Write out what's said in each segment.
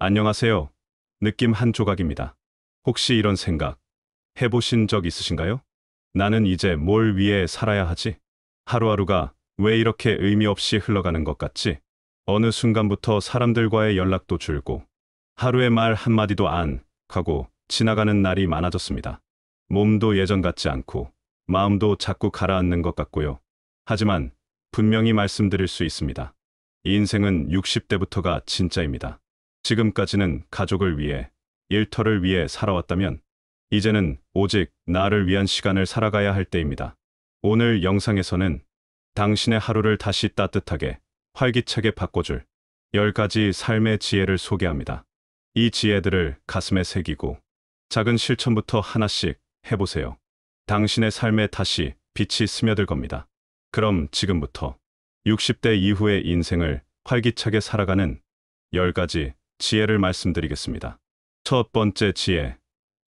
안녕하세요. 느낌 한 조각입니다. 혹시 이런 생각 해보신 적 있으신가요? 나는 이제 뭘 위해 살아야 하지? 하루하루가 왜 이렇게 의미 없이 흘러가는 것 같지? 어느 순간부터 사람들과의 연락도 줄고 하루에 말 한마디도 안 하고 지나가는 날이 많아졌습니다. 몸도 예전 같지 않고 마음도 자꾸 가라앉는 것 같고요. 하지만 분명히 말씀드릴 수 있습니다. 이 인생은 60대부터가 진짜입니다. 지금까지는 가족을 위해, 일터를 위해 살아왔다면, 이제는 오직 나를 위한 시간을 살아가야 할 때입니다. 오늘 영상에서는 당신의 하루를 다시 따뜻하게, 활기차게 바꿔줄 10가지 삶의 지혜를 소개합니다. 이 지혜들을 가슴에 새기고 작은 실천부터 하나씩 해보세요. 당신의 삶에 다시 빛이 스며들 겁니다. 그럼 지금부터 60대 이후의 인생을 활기차게 살아가는 10가지 지혜를 말씀드리겠습니다. 첫 번째 지혜.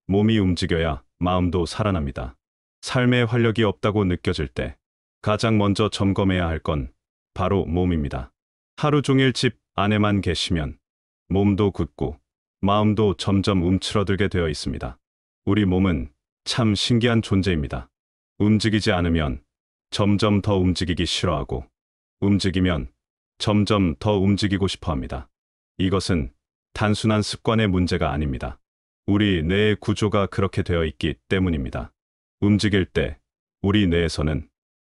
몸이 움직여야 마음도 살아납니다. 삶에 활력이 없다고 느껴질 때 가장 먼저 점검해야 할 건 바로 몸입니다. 하루 종일 집 안에만 계시면 몸도 굳고 마음도 점점 움츠러들게 되어 있습니다. 우리 몸은 참 신기한 존재입니다. 움직이지 않으면 점점 더 움직이기 싫어하고 움직이면 점점 더 움직이고 싶어 합니다. 이것은 단순한 습관의 문제가 아닙니다. 우리 뇌의 구조가 그렇게 되어 있기 때문입니다. 움직일 때 우리 뇌에서는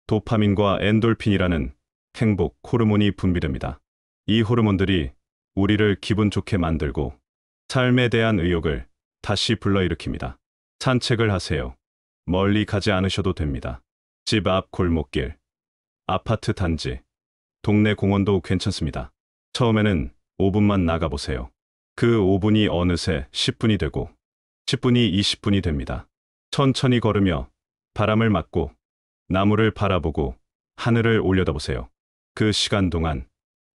도파민과 엔돌핀이라는 행복 호르몬이 분비됩니다. 이 호르몬들이 우리를 기분 좋게 만들고 삶에 대한 의욕을 다시 불러일으킵니다. 산책을 하세요. 멀리 가지 않으셔도 됩니다. 집 앞 골목길, 아파트 단지, 동네 공원도 괜찮습니다. 처음에는 5분만 나가보세요. 그 5분이 어느새 10분이 되고 10분이 20분이 됩니다. 천천히 걸으며 바람을 맞고 나무를 바라보고 하늘을 올려다보세요. 그 시간 동안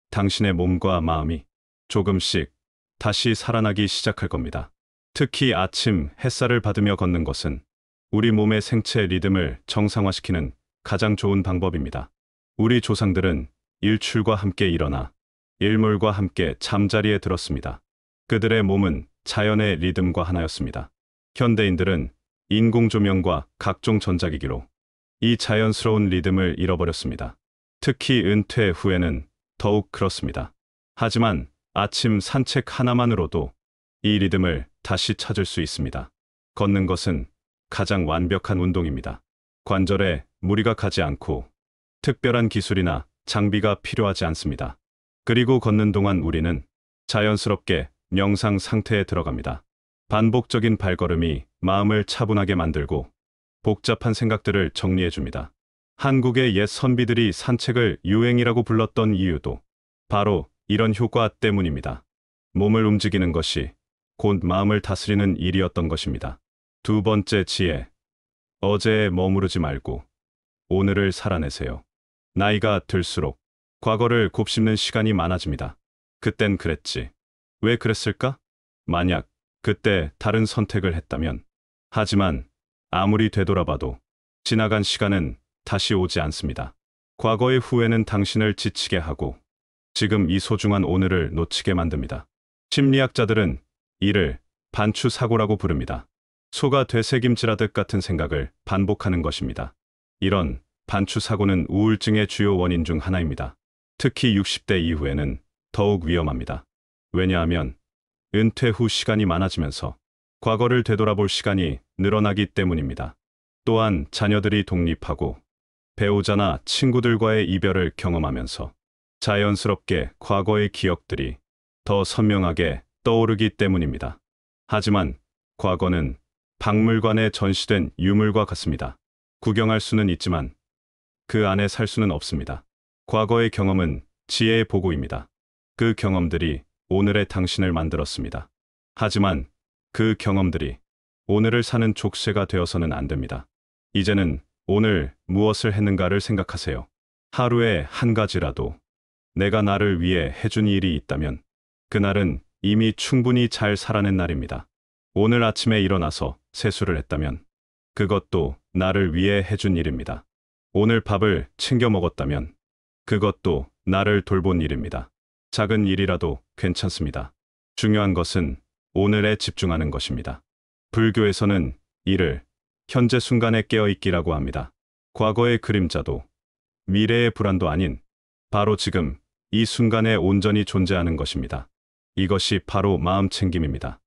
당신의 몸과 마음이 조금씩 다시 살아나기 시작할 겁니다. 특히 아침 햇살을 받으며 걷는 것은 우리 몸의 생체 리듬을 정상화시키는 가장 좋은 방법입니다. 우리 조상들은 일출과 함께 일어나 일몰과 함께 잠자리에 들었습니다. 그들의 몸은 자연의 리듬과 하나였습니다. 현대인들은 인공조명과 각종 전자기기로 이 자연스러운 리듬을 잃어버렸습니다. 특히 은퇴 후에는 더욱 그렇습니다. 하지만 아침 산책 하나만으로도 이 리듬을 다시 찾을 수 있습니다. 걷는 것은 가장 완벽한 운동입니다. 관절에 무리가 가지 않고 특별한 기술이나 장비가 필요하지 않습니다. 그리고 걷는 동안 우리는 자연스럽게 명상 상태에 들어갑니다. 반복적인 발걸음이 마음을 차분하게 만들고 복잡한 생각들을 정리해줍니다. 한국의 옛 선비들이 산책을 유행이라고 불렀던 이유도 바로 이런 효과 때문입니다. 몸을 움직이는 것이 곧 마음을 다스리는 일이었던 것입니다. 두 번째 지혜. 어제에 머무르지 말고 오늘을 살아내세요. 나이가 들수록 과거를 곱씹는 시간이 많아집니다. 그땐 그랬지. 왜 그랬을까? 만약 그때 다른 선택을 했다면. 하지만 아무리 되돌아봐도 지나간 시간은 다시 오지 않습니다. 과거의 후회는 당신을 지치게 하고 지금 이 소중한 오늘을 놓치게 만듭니다. 심리학자들은 이를 반추사고라고 부릅니다. 소가 되새김질하듯 같은 생각을 반복하는 것입니다. 이런 반추사고는 우울증의 주요 원인 중 하나입니다. 특히 60대 이후에는 더욱 위험합니다. 왜냐하면 은퇴 후 시간이 많아지면서 과거를 되돌아볼 시간이 늘어나기 때문입니다. 또한 자녀들이 독립하고 배우자나 친구들과의 이별을 경험하면서 자연스럽게 과거의 기억들이 더 선명하게 떠오르기 때문입니다. 하지만 과거는 박물관에 전시된 유물과 같습니다. 구경할 수는 있지만 그 안에 살 수는 없습니다. 과거의 경험은 지혜의 보고입니다. 그 경험들이 오늘의 당신을 만들었습니다. 하지만 그 경험들이 오늘을 사는 족쇄가 되어서는 안 됩니다. 이제는 오늘 무엇을 했는가를 생각하세요. 하루에 한 가지라도 내가 나를 위해 해준 일이 있다면 그날은 이미 충분히 잘 살아낸 날입니다. 오늘 아침에 일어나서 세수를 했다면 그것도 나를 위해 해준 일입니다. 오늘 밥을 챙겨 먹었다면 그것도 나를 돌본 일입니다. 작은 일이라도 괜찮습니다. 중요한 것은 오늘에 집중하는 것입니다. 불교에서는 이를 현재 순간에 깨어있기라고 합니다. 과거의 그림자도 미래의 불안도 아닌 바로 지금 이 순간에 온전히 존재하는 것입니다. 이것이 바로 마음 챙김입니다.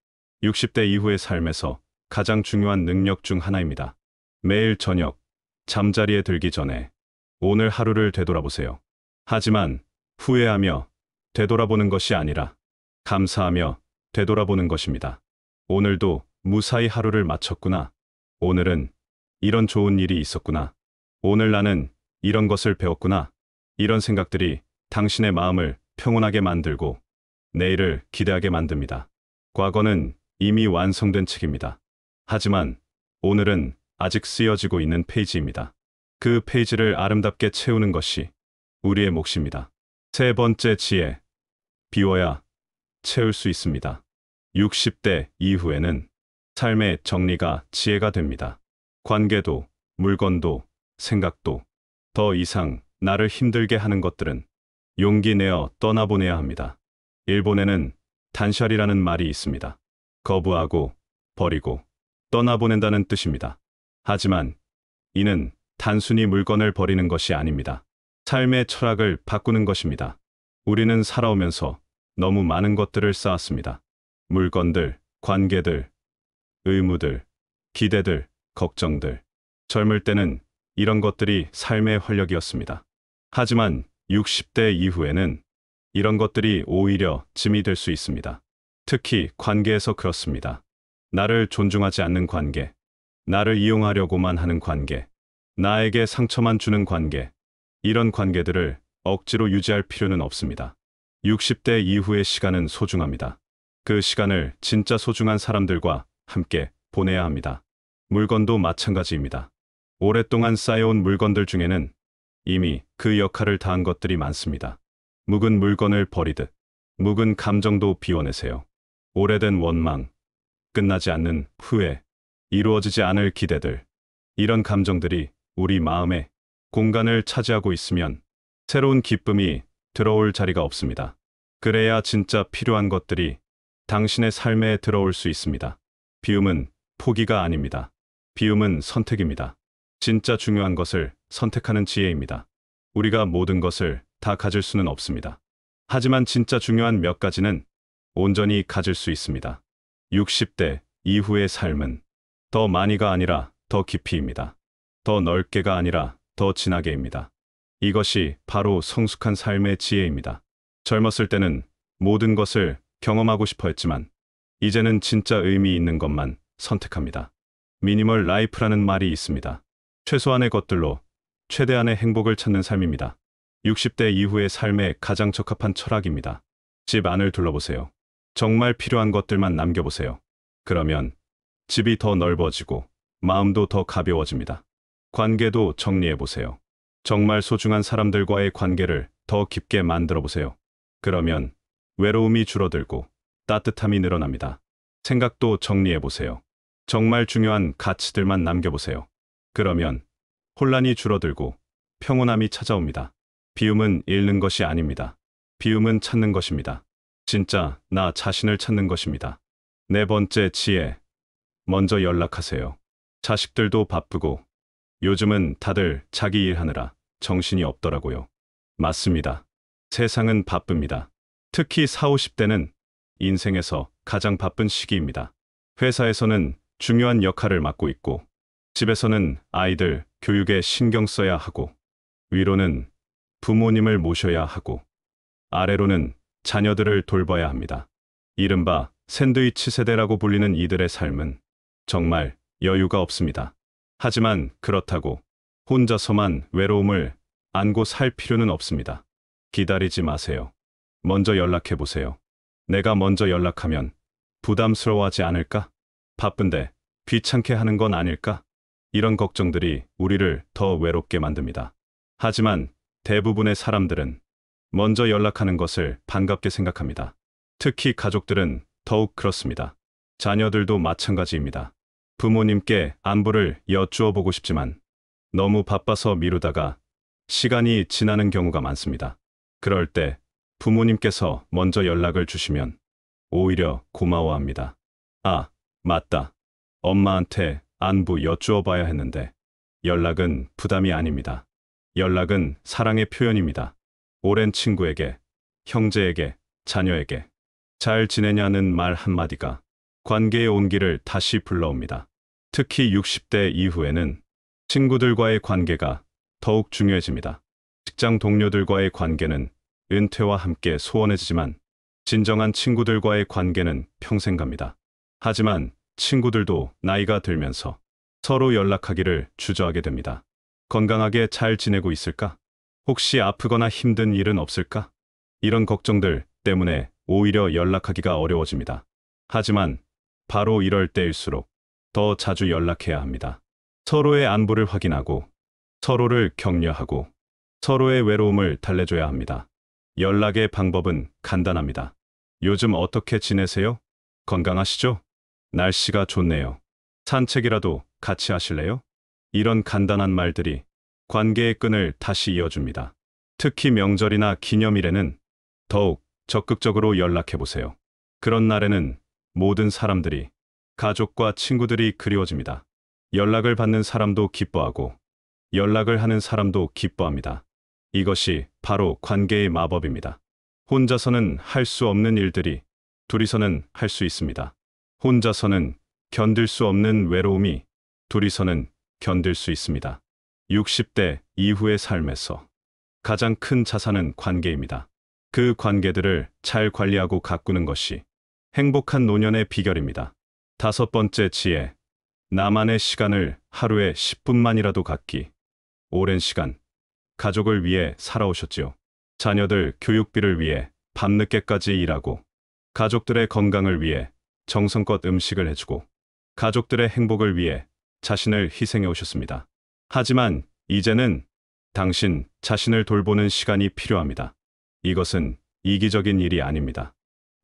60대 이후의 삶에서 가장 중요한 능력 중 하나입니다. 매일 저녁 잠자리에 들기 전에 오늘 하루를 되돌아보세요. 하지만 후회하며 되돌아보는 것이 아니라 감사하며 되돌아보는 것입니다. 오늘도 무사히 하루를 마쳤구나. 오늘은 이런 좋은 일이 있었구나. 오늘 나는 이런 것을 배웠구나. 이런 생각들이 당신의 마음을 평온하게 만들고 내일을 기대하게 만듭니다. 과거는 이미 완성된 책입니다. 하지만 오늘은 아직 쓰여지고 있는 페이지입니다. 그 페이지를 아름답게 채우는 것이 우리의 몫입니다. 세 번째 지혜, 비워야 채울 수 있습니다. 60대 이후에는 삶의 정리가 지혜가 됩니다. 관계도, 물건도, 생각도, 더 이상 나를 힘들게 하는 것들은 용기 내어 떠나보내야 합니다. 일본에는 단샬이라는 말이 있습니다. 거부하고, 버리고, 떠나보낸다는 뜻입니다. 하지만 이는 단순히 물건을 버리는 것이 아닙니다. 삶의 철학을 바꾸는 것입니다. 우리는 살아오면서 너무 많은 것들을 쌓았습니다. 물건들, 관계들, 의무들, 기대들, 걱정들. 젊을 때는 이런 것들이 삶의 활력이었습니다. 하지만 60대 이후에는 이런 것들이 오히려 짐이 될 수 있습니다. 특히 관계에서 그렇습니다. 나를 존중하지 않는 관계, 나를 이용하려고만 하는 관계, 나에게 상처만 주는 관계, 이런 관계들을 억지로 유지할 필요는 없습니다. 60대 이후의 시간은 소중합니다. 그 시간을 진짜 소중한 사람들과 함께 보내야 합니다. 물건도 마찬가지입니다. 오랫동안 쌓여온 물건들 중에는 이미 그 역할을 다한 것들이 많습니다. 묵은 물건을 버리듯 묵은 감정도 비워내세요. 오래된 원망, 끝나지 않는 후회, 이루어지지 않을 기대들, 이런 감정들이 우리 마음에 공간을 차지하고 있으면 새로운 기쁨이 들어올 자리가 없습니다. 그래야 진짜 필요한 것들이 당신의 삶에 들어올 수 있습니다. 비움은 포기가 아닙니다. 비움은 선택입니다. 진짜 중요한 것을 선택하는 지혜입니다. 우리가 모든 것을 다 가질 수는 없습니다. 하지만 진짜 중요한 몇 가지는 온전히 가질 수 있습니다. 60대 이후의 삶은 더 많이가 아니라 더 깊이입니다. 더 넓게가 아니라 더 진하게입니다. 이것이 바로 성숙한 삶의 지혜입니다. 젊었을 때는 모든 것을 경험하고 싶어 했지만 이제는 진짜 의미 있는 것만 선택합니다. 미니멀 라이프라는 말이 있습니다. 최소한의 것들로 최대한의 행복을 찾는 삶입니다. 60대 이후의 삶에 가장 적합한 철학입니다. 집 안을 둘러보세요. 정말 필요한 것들만 남겨보세요. 그러면 집이 더 넓어지고 마음도 더 가벼워집니다. 관계도 정리해보세요. 정말 소중한 사람들과의 관계를 더 깊게 만들어보세요. 그러면 외로움이 줄어들고 따뜻함이 늘어납니다. 생각도 정리해보세요. 정말 중요한 가치들만 남겨보세요. 그러면 혼란이 줄어들고 평온함이 찾아옵니다. 비움은 잃는 것이 아닙니다. 비움은 찾는 것입니다. 진짜 나 자신을 찾는 것입니다. 네 번째 지혜. 먼저 연락하세요. 자식들도 바쁘고 요즘은 다들 자기 일하느라 정신이 없더라고요. 맞습니다. 세상은 바쁩니다. 특히 40, 50대는 인생에서 가장 바쁜 시기입니다. 회사에서는 중요한 역할을 맡고 있고 집에서는 아이들 교육에 신경 써야 하고 위로는 부모님을 모셔야 하고 아래로는 자녀들을 돌봐야 합니다. 이른바 샌드위치 세대라고 불리는 이들의 삶은 정말 여유가 없습니다. 하지만 그렇다고 혼자서만 외로움을 안고 살 필요는 없습니다. 기다리지 마세요. 먼저 연락해 보세요. 내가 먼저 연락하면 부담스러워하지 않을까? 바쁜데 귀찮게 하는 건 아닐까? 이런 걱정들이 우리를 더 외롭게 만듭니다. 하지만 대부분의 사람들은 먼저 연락하는 것을 반갑게 생각합니다. 특히 가족들은 더욱 그렇습니다. 자녀들도 마찬가지입니다. 부모님께 안부를 여쭈어 보고 싶지만 너무 바빠서 미루다가 시간이 지나는 경우가 많습니다. 그럴 때 부모님께서 먼저 연락을 주시면 오히려 고마워합니다. 아, 맞다. 엄마한테 안부 여쭈어 봐야 했는데. 연락은 부담이 아닙니다. 연락은 사랑의 표현입니다. 오랜 친구에게, 형제에게, 자녀에게 잘 지내냐는 말 한마디가 관계의 온기를 다시 불러옵니다. 특히 60대 이후에는 친구들과의 관계가 더욱 중요해집니다. 직장 동료들과의 관계는 은퇴와 함께 소원해지지만 진정한 친구들과의 관계는 평생 갑니다. 하지만 친구들도 나이가 들면서 서로 연락하기를 주저하게 됩니다. 건강하게 잘 지내고 있을까? 혹시 아프거나 힘든 일은 없을까? 이런 걱정들 때문에 오히려 연락하기가 어려워집니다. 하지만 바로 이럴 때일수록 더 자주 연락해야 합니다. 서로의 안부를 확인하고 서로를 격려하고 서로의 외로움을 달래줘야 합니다. 연락의 방법은 간단합니다. 요즘 어떻게 지내세요? 건강하시죠? 날씨가 좋네요. 산책이라도 같이 하실래요? 이런 간단한 말들이 관계의 끈을 다시 이어줍니다. 특히 명절이나 기념일에는 더욱 적극적으로 연락해보세요. 그런 날에는 모든 사람들이, 가족과 친구들이 그리워집니다. 연락을 받는 사람도 기뻐하고 연락을 하는 사람도 기뻐합니다. 이것이 바로 관계의 마법입니다. 혼자서는 할 수 없는 일들이 둘이서는 할 수 있습니다. 혼자서는 견딜 수 없는 외로움이 둘이서는 견딜 수 있습니다. 60대 이후의 삶에서 가장 큰 자산은 관계입니다. 그 관계들을 잘 관리하고 가꾸는 것이 행복한 노년의 비결입니다. 5번째 지혜, 나만의 시간을 하루에 10분만이라도 갖기. 오랜 시간, 가족을 위해 살아오셨지요. 자녀들 교육비를 위해 밤늦게까지 일하고, 가족들의 건강을 위해 정성껏 음식을 해주고, 가족들의 행복을 위해 자신을 희생해 오셨습니다. 하지만 이제는 당신 자신을 돌보는 시간이 필요합니다. 이것은 이기적인 일이 아닙니다.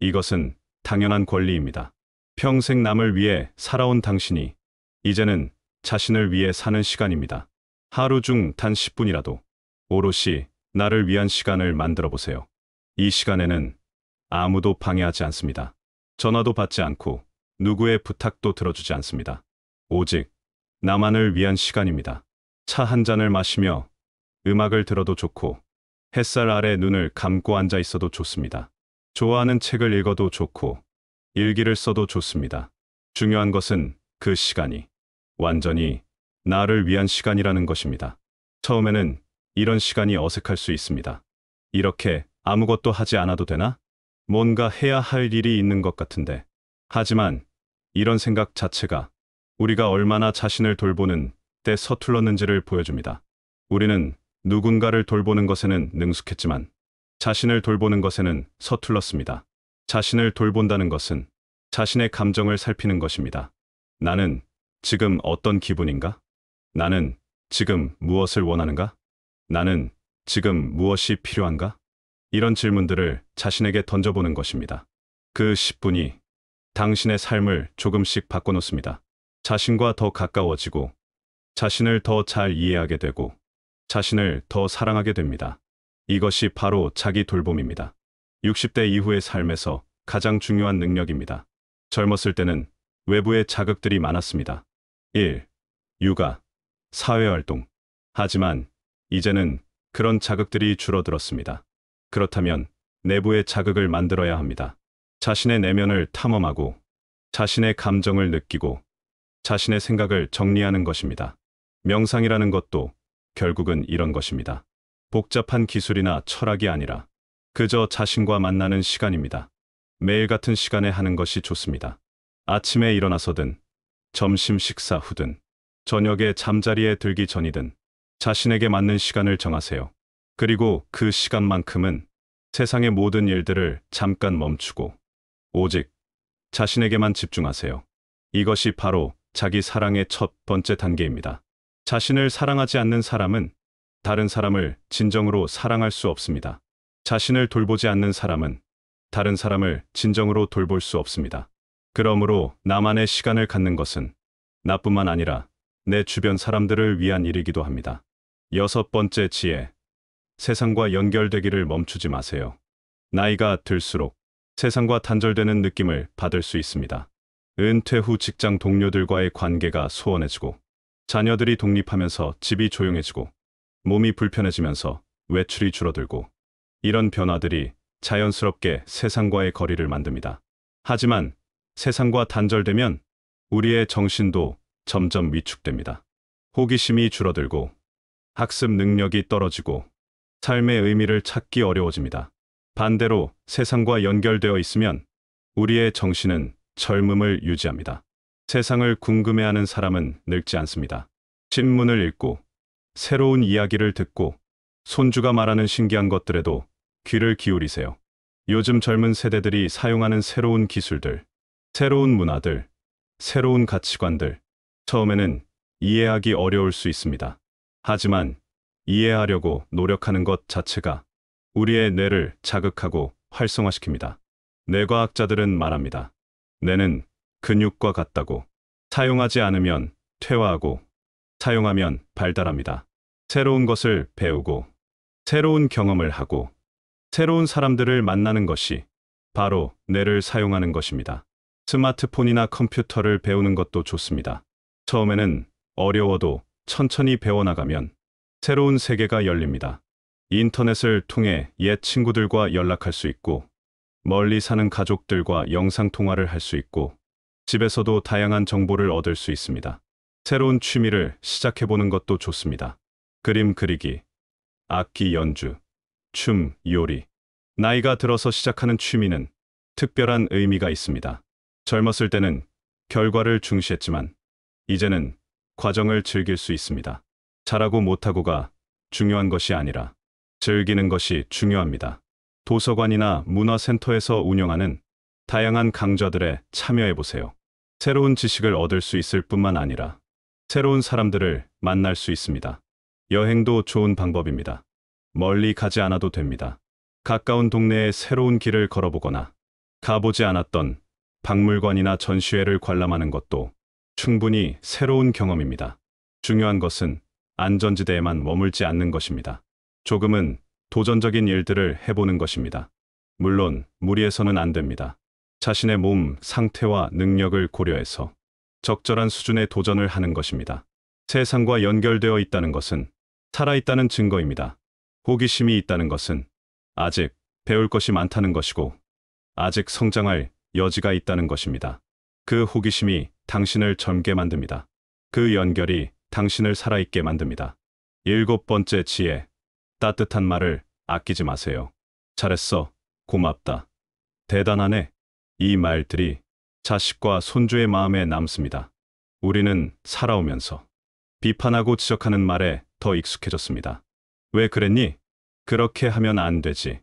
이것은 당연한 권리입니다. 평생 남을 위해 살아온 당신이 이제는 자신을 위해 사는 시간입니다. 하루 중 단 10분이라도 오롯이 나를 위한 시간을 만들어 보세요. 이 시간에는 아무도 방해하지 않습니다. 전화도 받지 않고 누구의 부탁도 들어주지 않습니다. 오직 나만을 위한 시간입니다. 차 한 잔을 마시며 음악을 들어도 좋고 햇살 아래 눈을 감고 앉아 있어도 좋습니다. 좋아하는 책을 읽어도 좋고 일기를 써도 좋습니다. 중요한 것은 그 시간이 완전히 나를 위한 시간이라는 것입니다. 처음에는 이런 시간이 어색할 수 있습니다. 이렇게 아무것도 하지 않아도 되나? 뭔가 해야 할 일이 있는 것 같은데. 하지만 이런 생각 자체가 우리가 얼마나 자신을 돌보는 때 서툴렀는지를 보여줍니다. 우리는 누군가를 돌보는 것에는 능숙했지만 자신을 돌보는 것에는 서툴렀습니다. 자신을 돌본다는 것은 자신의 감정을 살피는 것입니다. 나는 지금 어떤 기분인가? 나는 지금 무엇을 원하는가? 나는 지금 무엇이 필요한가? 이런 질문들을 자신에게 던져보는 것입니다. 그 10분이 당신의 삶을 조금씩 바꿔놓습니다. 자신과 더 가까워지고 자신을 더 잘 이해하게 되고 자신을 더 사랑하게 됩니다. 이것이 바로 자기 돌봄입니다. 60대 이후의 삶에서 가장 중요한 능력입니다. 젊었을 때는 외부의 자극들이 많았습니다. 일, 육아, 사회활동. 하지만 이제는 그런 자극들이 줄어들었습니다. 그렇다면 내부의 자극을 만들어야 합니다. 자신의 내면을 탐험하고 자신의 감정을 느끼고 자신의 생각을 정리하는 것입니다. 명상이라는 것도 결국은 이런 것입니다. 복잡한 기술이나 철학이 아니라 그저 자신과 만나는 시간입니다. 매일 같은 시간에 하는 것이 좋습니다. 아침에 일어나서든 점심 식사 후든 저녁에 잠자리에 들기 전이든 자신에게 맞는 시간을 정하세요. 그리고 그 시간만큼은 세상의 모든 일들을 잠깐 멈추고 오직 자신에게만 집중하세요. 이것이 바로 자기 사랑의 첫 번째 단계입니다. 자신을 사랑하지 않는 사람은 다른 사람을 진정으로 사랑할 수 없습니다. 자신을 돌보지 않는 사람은 다른 사람을 진정으로 돌볼 수 없습니다. 그러므로 나만의 시간을 갖는 것은 나뿐만 아니라 내 주변 사람들을 위한 일이기도 합니다. 6번째 지혜, 세상과 연결되기를 멈추지 마세요. 나이가 들수록 세상과 단절되는 느낌을 받을 수 있습니다. 은퇴 후 직장 동료들과의 관계가 소원해지고, 자녀들이 독립하면서 집이 조용해지고, 몸이 불편해지면서 외출이 줄어들고, 이런 변화들이 자연스럽게 세상과의 거리를 만듭니다. 하지만 세상과 단절되면 우리의 정신도 점점 위축됩니다. 호기심이 줄어들고, 학습 능력이 떨어지고, 삶의 의미를 찾기 어려워집니다. 반대로 세상과 연결되어 있으면 우리의 정신은 젊음을 유지합니다. 세상을 궁금해하는 사람은 늙지 않습니다. 신문을 읽고, 새로운 이야기를 듣고, 손주가 말하는 신기한 것들에도 귀를 기울이세요. 요즘 젊은 세대들이 사용하는 새로운 기술들, 새로운 문화들, 새로운 가치관들, 처음에는 이해하기 어려울 수 있습니다. 하지만 이해하려고 노력하는 것 자체가 우리의 뇌를 자극하고 활성화시킵니다. 뇌과학자들은 말합니다. 뇌는 근육과 같다고. 사용하지 않으면 퇴화하고, 사용하면 발달합니다. 새로운 것을 배우고, 새로운 경험을 하고, 새로운 사람들을 만나는 것이 바로 뇌를 사용하는 것입니다. 스마트폰이나 컴퓨터를 배우는 것도 좋습니다. 처음에는 어려워도 천천히 배워나가면 새로운 세계가 열립니다. 인터넷을 통해 옛 친구들과 연락할 수 있고, 멀리 사는 가족들과 영상통화를 할 수 있고, 집에서도 다양한 정보를 얻을 수 있습니다. 새로운 취미를 시작해보는 것도 좋습니다. 그림 그리기, 악기 연주, 춤, 요리. 나이가 들어서 시작하는 취미는 특별한 의미가 있습니다. 젊었을 때는 결과를 중시했지만, 이제는 과정을 즐길 수 있습니다. 잘하고 못하고가 중요한 것이 아니라 즐기는 것이 중요합니다. 도서관이나 문화센터에서 운영하는 다양한 강좌들에 참여해보세요. 새로운 지식을 얻을 수 있을 뿐만 아니라 새로운 사람들을 만날 수 있습니다. 여행도 좋은 방법입니다. 멀리 가지 않아도 됩니다. 가까운 동네에 새로운 길을 걸어보거나 가보지 않았던 박물관이나 전시회를 관람하는 것도 충분히 새로운 경험입니다. 중요한 것은 안전지대에만 머물지 않는 것입니다. 조금은 도전적인 일들을 해보는 것입니다. 물론 무리해서는 안 됩니다. 자신의 몸 상태와 능력을 고려해서 적절한 수준의 도전을 하는 것입니다. 세상과 연결되어 있다는 것은 살아있다는 증거입니다. 호기심이 있다는 것은 아직 배울 것이 많다는 것이고, 아직 성장할 여지가 있다는 것입니다. 그 호기심이 당신을 젊게 만듭니다. 그 연결이 당신을 살아있게 만듭니다. 7번째 지혜, 따뜻한 말을 아끼지 마세요. 잘했어, 고맙다, 대단하네. 이 말들이 자식과 손주의 마음에 남습니다. 우리는 살아오면서 비판하고 지적하는 말에 더 익숙해졌습니다. 왜 그랬니? 그렇게 하면 안 되지.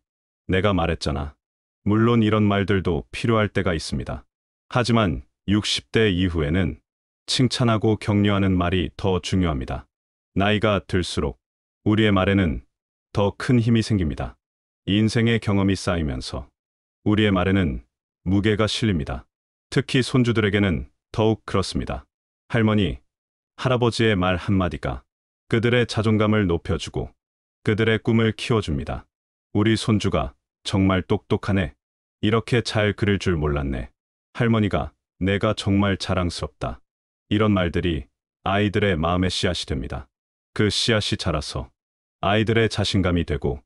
내가 말했잖아. 물론 이런 말들도 필요할 때가 있습니다. 하지만 60대 이후에는 칭찬하고 격려하는 말이 더 중요합니다. 나이가 들수록 우리의 말에는 더 큰 힘이 생깁니다. 인생의 경험이 쌓이면서 우리의 말에는 무게가 실립니다. 특히 손주들에게는 더욱 그렇습니다. 할머니, 할아버지의 말 한마디가 그들의 자존감을 높여주고 그들의 꿈을 키워줍니다. 우리 손주가 정말 똑똑하네. 이렇게 잘 그릴 줄 몰랐네. 할머니가 내가 정말 자랑스럽다. 이런 말들이 아이들의 마음의 씨앗이 됩니다. 그 씨앗이 자라서 아이들의 자신감이 되고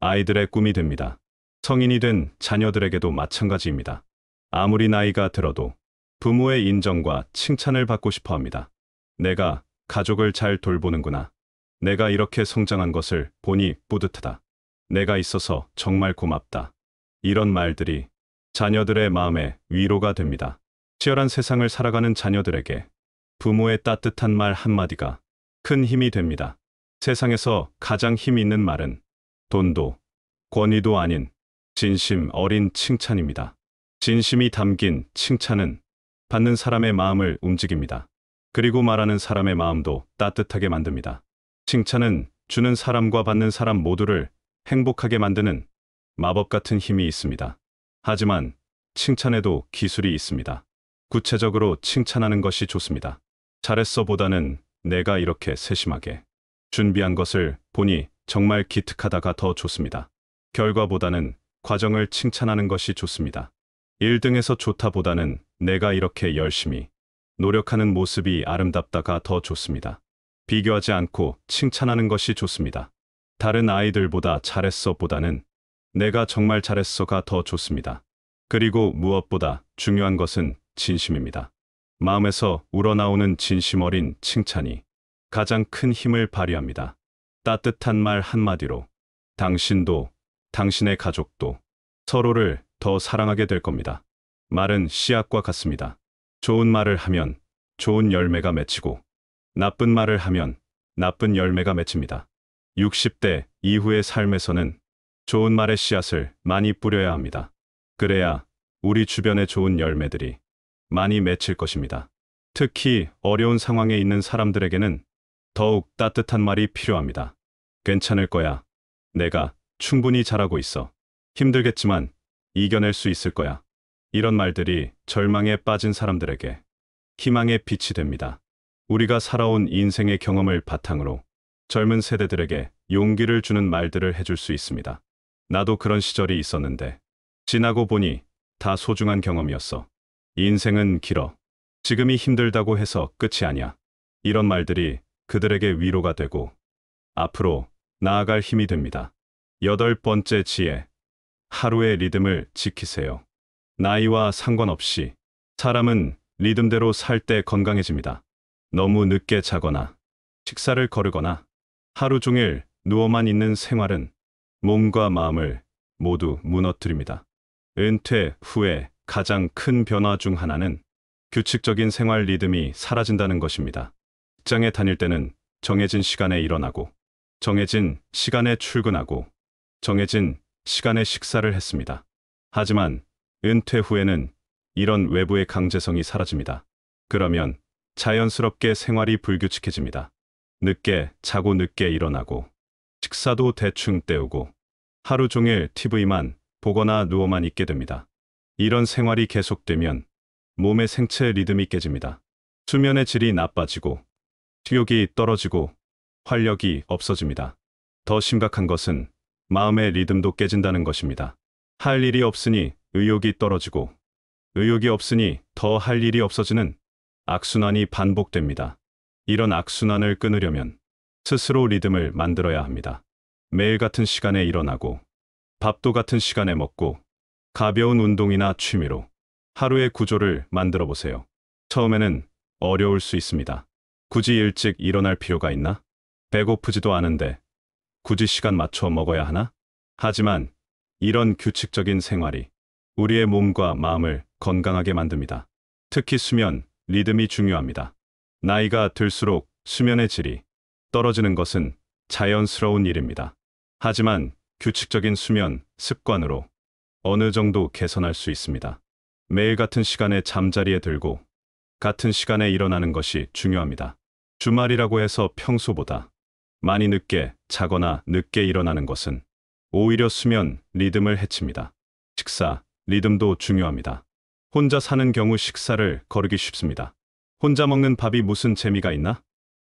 아이들의 꿈이 됩니다. 성인이 된 자녀들에게도 마찬가지입니다. 아무리 나이가 들어도 부모의 인정과 칭찬을 받고 싶어 합니다. 내가 가족을 잘 돌보는구나. 내가 이렇게 성장한 것을 보니 뿌듯하다. 내가 있어서 정말 고맙다. 이런 말들이 자녀들의 마음에 위로가 됩니다. 치열한 세상을 살아가는 자녀들에게 부모의 따뜻한 말 한마디가 큰 힘이 됩니다. 세상에서 가장 힘 있는 말은 돈도 권위도 아닌 진심 어린 칭찬입니다. 진심이 담긴 칭찬은 받는 사람의 마음을 움직입니다. 그리고 말하는 사람의 마음도 따뜻하게 만듭니다. 칭찬은 주는 사람과 받는 사람 모두를 행복하게 만드는 마법 같은 힘이 있습니다. 하지만 칭찬에도 기술이 있습니다. 구체적으로 칭찬하는 것이 좋습니다. 잘했어 보다는 내가 이렇게 세심하게 준비한 것을 보니 정말 기특하다가 더 좋습니다. 결과보다는 과정을 칭찬하는 것이 좋습니다. 1등에서 좋다보다는 내가 이렇게 열심히 노력하는 모습이 아름답다가 더 좋습니다. 비교하지 않고 칭찬하는 것이 좋습니다. 다른 아이들보다 잘했어 보다는 내가 정말 잘했어가 더 좋습니다. 그리고 무엇보다 중요한 것은 진심입니다. 마음에서 우러나오는 진심 어린 칭찬이 가장 큰 힘을 발휘합니다. 따뜻한 말 한마디로 당신도 당신의 가족도 서로를 더 사랑하게 될 겁니다. 말은 씨앗과 같습니다. 좋은 말을 하면 좋은 열매가 맺히고 나쁜 말을 하면 나쁜 열매가 맺힙니다. 60대 이후의 삶에서는 좋은 말의 씨앗을 많이 뿌려야 합니다. 그래야 우리 주변에 좋은 열매들이 많이 맺힐 것입니다. 특히 어려운 상황에 있는 사람들에게는 더욱 따뜻한 말이 필요합니다. 괜찮을 거야. 내가 충분히 잘하고 있어. 힘들겠지만 이겨낼 수 있을 거야. 이런 말들이 절망에 빠진 사람들에게 희망의 빛이 됩니다. 우리가 살아온 인생의 경험을 바탕으로 젊은 세대들에게 용기를 주는 말들을 해줄 수 있습니다. 나도 그런 시절이 있었는데 지나고 보니 다 소중한 경험이었어. 인생은 길어. 지금이 힘들다고 해서 끝이 아니야. 이런 말들이 그들에게 위로가 되고 앞으로 나아갈 힘이 됩니다. 8번째 지혜. 하루의 리듬을 지키세요. 나이와 상관없이 사람은 리듬대로 살 때 건강해집니다. 너무 늦게 자거나 식사를 거르거나 하루 종일 누워만 있는 생활은 몸과 마음을 모두 무너뜨립니다. 은퇴 후에 가장 큰 변화 중 하나는 규칙적인 생활 리듬이 사라진다는 것입니다. 직장에 다닐 때는 정해진 시간에 일어나고 정해진 시간에 출근하고 정해진 시간에 식사를 했습니다. 하지만 은퇴 후에는 이런 외부의 강제성이 사라집니다. 그러면 자연스럽게 생활이 불규칙해집니다. 늦게 자고 늦게 일어나고 식사도 대충 때우고 하루 종일 TV만 보거나 누워만 있게 됩니다. 이런 생활이 계속되면 몸의 생체 리듬이 깨집니다. 수면의 질이 나빠지고 식욕이 떨어지고 활력이 없어집니다. 더 심각한 것은 마음의 리듬도 깨진다는 것입니다. 할 일이 없으니 의욕이 떨어지고 의욕이 없으니 더 할 일이 없어지는 악순환이 반복됩니다. 이런 악순환을 끊으려면 스스로 리듬을 만들어야 합니다. 매일 같은 시간에 일어나고 밥도 같은 시간에 먹고 가벼운 운동이나 취미로 하루의 구조를 만들어 보세요. 처음에는 어려울 수 있습니다. 굳이 일찍 일어날 필요가 있나? 배고프지도 않은데 굳이 시간 맞춰 먹어야 하나? 하지만 이런 규칙적인 생활이 우리의 몸과 마음을 건강하게 만듭니다. 특히 수면, 리듬이 중요합니다. 나이가 들수록 수면의 질이 떨어지는 것은 자연스러운 일입니다. 하지만 규칙적인 수면 습관으로 어느 정도 개선할 수 있습니다. 매일 같은 시간에 잠자리에 들고 같은 시간에 일어나는 것이 중요합니다. 주말이라고 해서 평소보다 많이 늦게 자거나 늦게 일어나는 것은 오히려 수면 리듬을 해칩니다. 식사, 리듬도 중요합니다. 혼자 사는 경우 식사를 거르기 쉽습니다. 혼자 먹는 밥이 무슨 재미가 있나?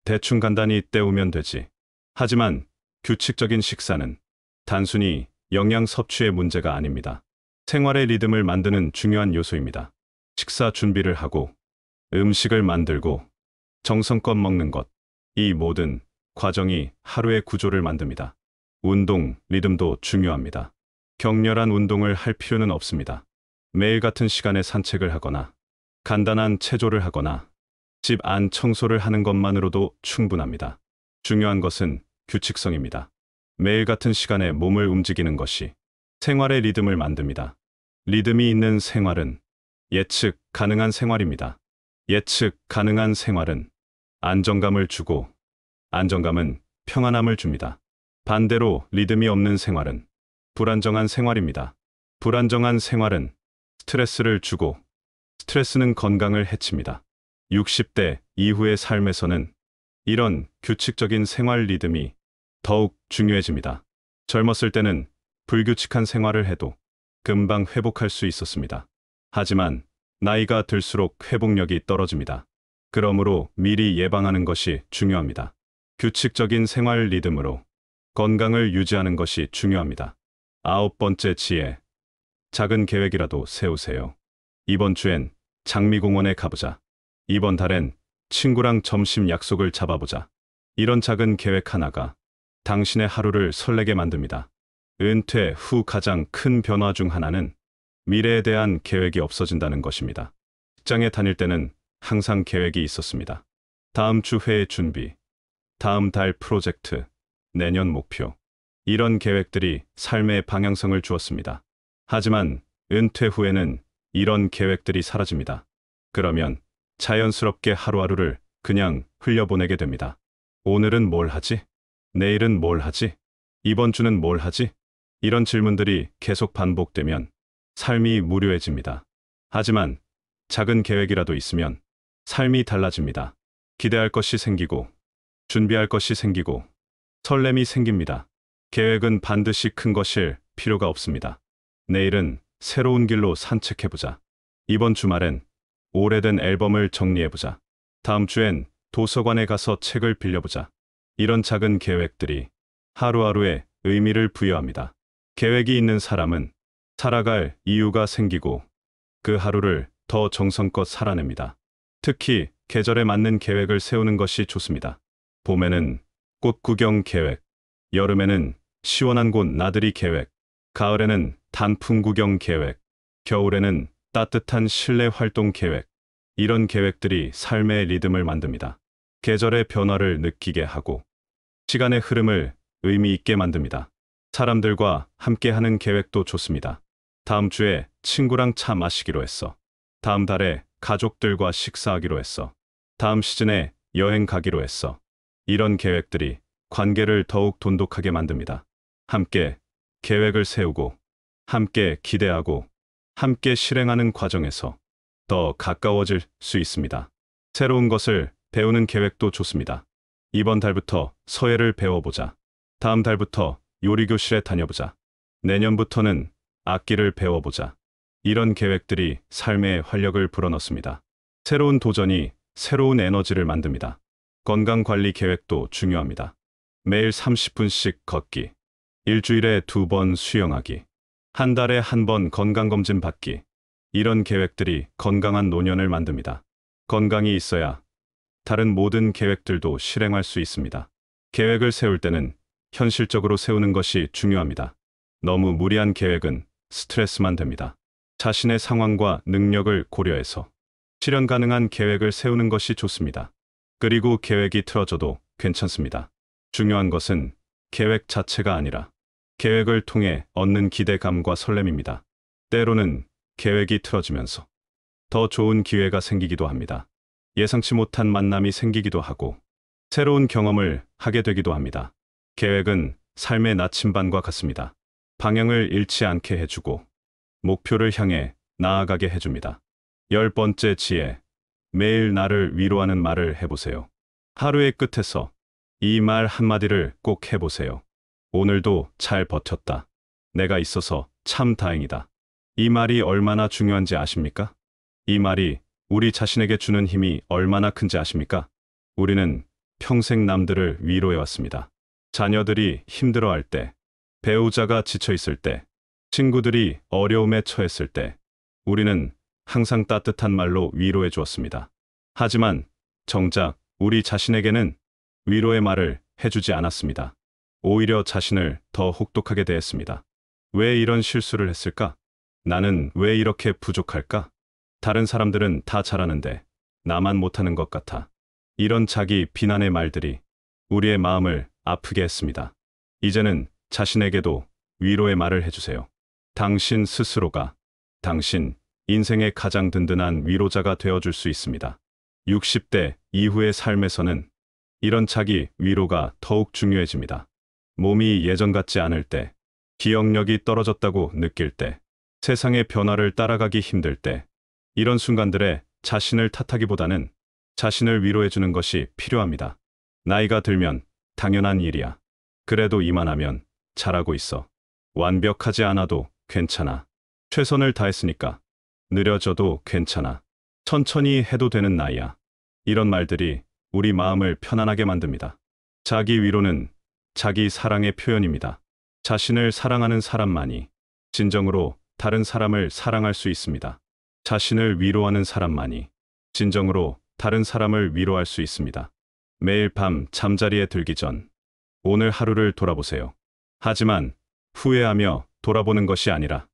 대충 간단히 때우면 되지. 하지만 규칙적인 식사는 단순히 영양 섭취의 문제가 아닙니다. 생활의 리듬을 만드는 중요한 요소입니다. 식사 준비를 하고 음식을 만들고 정성껏 먹는 것, 이 모든 과정이 하루의 구조를 만듭니다. 운동, 리듬도 중요합니다. 격렬한 운동을 할 필요는 없습니다. 매일 같은 시간에 산책을 하거나 간단한 체조를 하거나 집 안 청소를 하는 것만으로도 충분합니다. 중요한 것은 규칙성입니다. 매일 같은 시간에 몸을 움직이는 것이 생활의 리듬을 만듭니다. 리듬이 있는 생활은 예측 가능한 생활입니다. 예측 가능한 생활은 안정감을 주고 안정감은 평안함을 줍니다. 반대로 리듬이 없는 생활은 불안정한 생활입니다. 불안정한 생활은 스트레스를 주고 스트레스는 건강을 해칩니다. 60대 이후의 삶에서는 이런 규칙적인 생활 리듬이 더욱 중요해집니다. 젊었을 때는 불규칙한 생활을 해도 금방 회복할 수 있었습니다. 하지만 나이가 들수록 회복력이 떨어집니다. 그러므로 미리 예방하는 것이 중요합니다. 규칙적인 생활 리듬으로 건강을 유지하는 것이 중요합니다. 9번째 지혜, 작은 계획이라도 세우세요. 이번 주엔 장미공원에 가보자. 이번 달엔 친구랑 점심 약속을 잡아보자. 이런 작은 계획 하나가 당신의 하루를 설레게 만듭니다. 은퇴 후 가장 큰 변화 중 하나는 미래에 대한 계획이 없어진다는 것입니다. 직장에 다닐 때는 항상 계획이 있었습니다. 다음 주 회의 준비, 다음 달 프로젝트, 내년 목표. 이런 계획들이 삶의 방향성을 주었습니다. 하지만 은퇴 후에는 이런 계획들이 사라집니다. 그러면 자연스럽게 하루하루를 그냥 흘려보내게 됩니다. 오늘은 뭘 하지? 내일은 뭘 하지? 이번 주는 뭘 하지? 이런 질문들이 계속 반복되면 삶이 무료해집니다. 하지만 작은 계획이라도 있으면 삶이 달라집니다. 기대할 것이 생기고, 준비할 것이 생기고, 설렘이 생깁니다. 계획은 반드시 큰 것일 필요가 없습니다. 내일은 새로운 길로 산책해보자. 이번 주말엔 오래된 앨범을 정리해보자. 다음 주엔 도서관에 가서 책을 빌려보자. 이런 작은 계획들이 하루하루에 의미를 부여합니다. 계획이 있는 사람은 살아갈 이유가 생기고 그 하루를 더 정성껏 살아냅니다. 특히 계절에 맞는 계획을 세우는 것이 좋습니다. 봄에는 꽃 구경 계획, 여름에는 시원한 곳 나들이 계획, 가을에는 단풍 구경 계획, 겨울에는 따뜻한 실내 활동 계획. 이런 계획들이 삶의 리듬을 만듭니다. 계절의 변화를 느끼게 하고 시간의 흐름을 의미 있게 만듭니다. 사람들과 함께하는 계획도 좋습니다. 다음 주에 친구랑 차 마시기로 했어. 다음 달에 가족들과 식사하기로 했어. 다음 시즌에 여행 가기로 했어. 이런 계획들이 관계를 더욱 돈독하게 만듭니다. 함께 계획을 세우고, 함께 기대하고, 함께 실행하는 과정에서 더 가까워질 수 있습니다. 새로운 것을 배우는 계획도 좋습니다. 이번 달부터 서예를 배워보자. 다음 달부터 요리교실에 다녀보자. 내년부터는 악기를 배워보자. 이런 계획들이 삶에 활력을 불어넣습니다. 새로운 도전이 새로운 에너지를 만듭니다. 건강관리 계획도 중요합니다. 매일 30분씩 걷기, 일주일에 2번 수영하기, 한 달에 1번 건강검진 받기. 이런 계획들이 건강한 노년을 만듭니다. 건강이 있어야 다른 모든 계획들도 실행할 수 있습니다. 계획을 세울 때는 현실적으로 세우는 것이 중요합니다. 너무 무리한 계획은 스트레스만 됩니다. 자신의 상황과 능력을 고려해서 실현 가능한 계획을 세우는 것이 좋습니다. 그리고 계획이 틀어져도 괜찮습니다. 중요한 것은 계획 자체가 아니라 계획을 통해 얻는 기대감과 설렘입니다. 때로는 계획이 틀어지면서 더 좋은 기회가 생기기도 합니다. 예상치 못한 만남이 생기기도 하고 새로운 경험을 하게 되기도 합니다. 계획은 삶의 나침반과 같습니다. 방향을 잃지 않게 해주고 목표를 향해 나아가게 해줍니다. 10번째 지혜, 매일 나를 위로하는 말을 해보세요. 하루의 끝에서 이 말 한마디를 꼭 해보세요. 오늘도 잘 버텼다. 내가 있어서 참 다행이다. 이 말이 얼마나 중요한지 아십니까? 이 말이 우리 자신에게 주는 힘이 얼마나 큰지 아십니까? 우리는 평생 남들을 위로해왔습니다. 자녀들이 힘들어할 때, 배우자가 지쳐있을 때, 친구들이 어려움에 처했을 때, 우리는 항상 따뜻한 말로 위로해 주었습니다. 하지만 정작 우리 자신에게는 위로의 말을 해주지 않았습니다. 오히려 자신을 더 혹독하게 대했습니다. 왜 이런 실수를 했을까? 나는 왜 이렇게 부족할까? 다른 사람들은 다 잘하는데 나만 못하는 것 같아. 이런 자기 비난의 말들이 우리의 마음을 아프게 했습니다. 이제는 자신에게도 위로의 말을 해주세요. 당신 스스로가 당신 인생의 가장 든든한 위로자가 되어줄 수 있습니다. 60대 이후의 삶에서는 이런 자기 위로가 더욱 중요해집니다. 몸이 예전 같지 않을 때, 기억력이 떨어졌다고 느낄 때, 세상의 변화를 따라가기 힘들 때, 이런 순간들에 자신을 탓하기보다는 자신을 위로해주는 것이 필요합니다. 나이가 들면 당연한 일이야. 그래도 이만하면 잘하고 있어. 완벽하지 않아도 괜찮아. 최선을 다했으니까. 느려져도 괜찮아. 천천히 해도 되는 나이야. 이런 말들이 우리 마음을 편안하게 만듭니다. 자기 위로는 자기 사랑의 표현입니다. 자신을 사랑하는 사람만이 진정으로 다른 사람을 사랑할 수 있습니다. 자신을 위로하는 사람만이 진정으로 다른 사람을 위로할 수 있습니다. 매일 밤 잠자리에 들기 전 오늘 하루를 돌아보세요. 하지만 후회하며 돌아보는 것이 아니라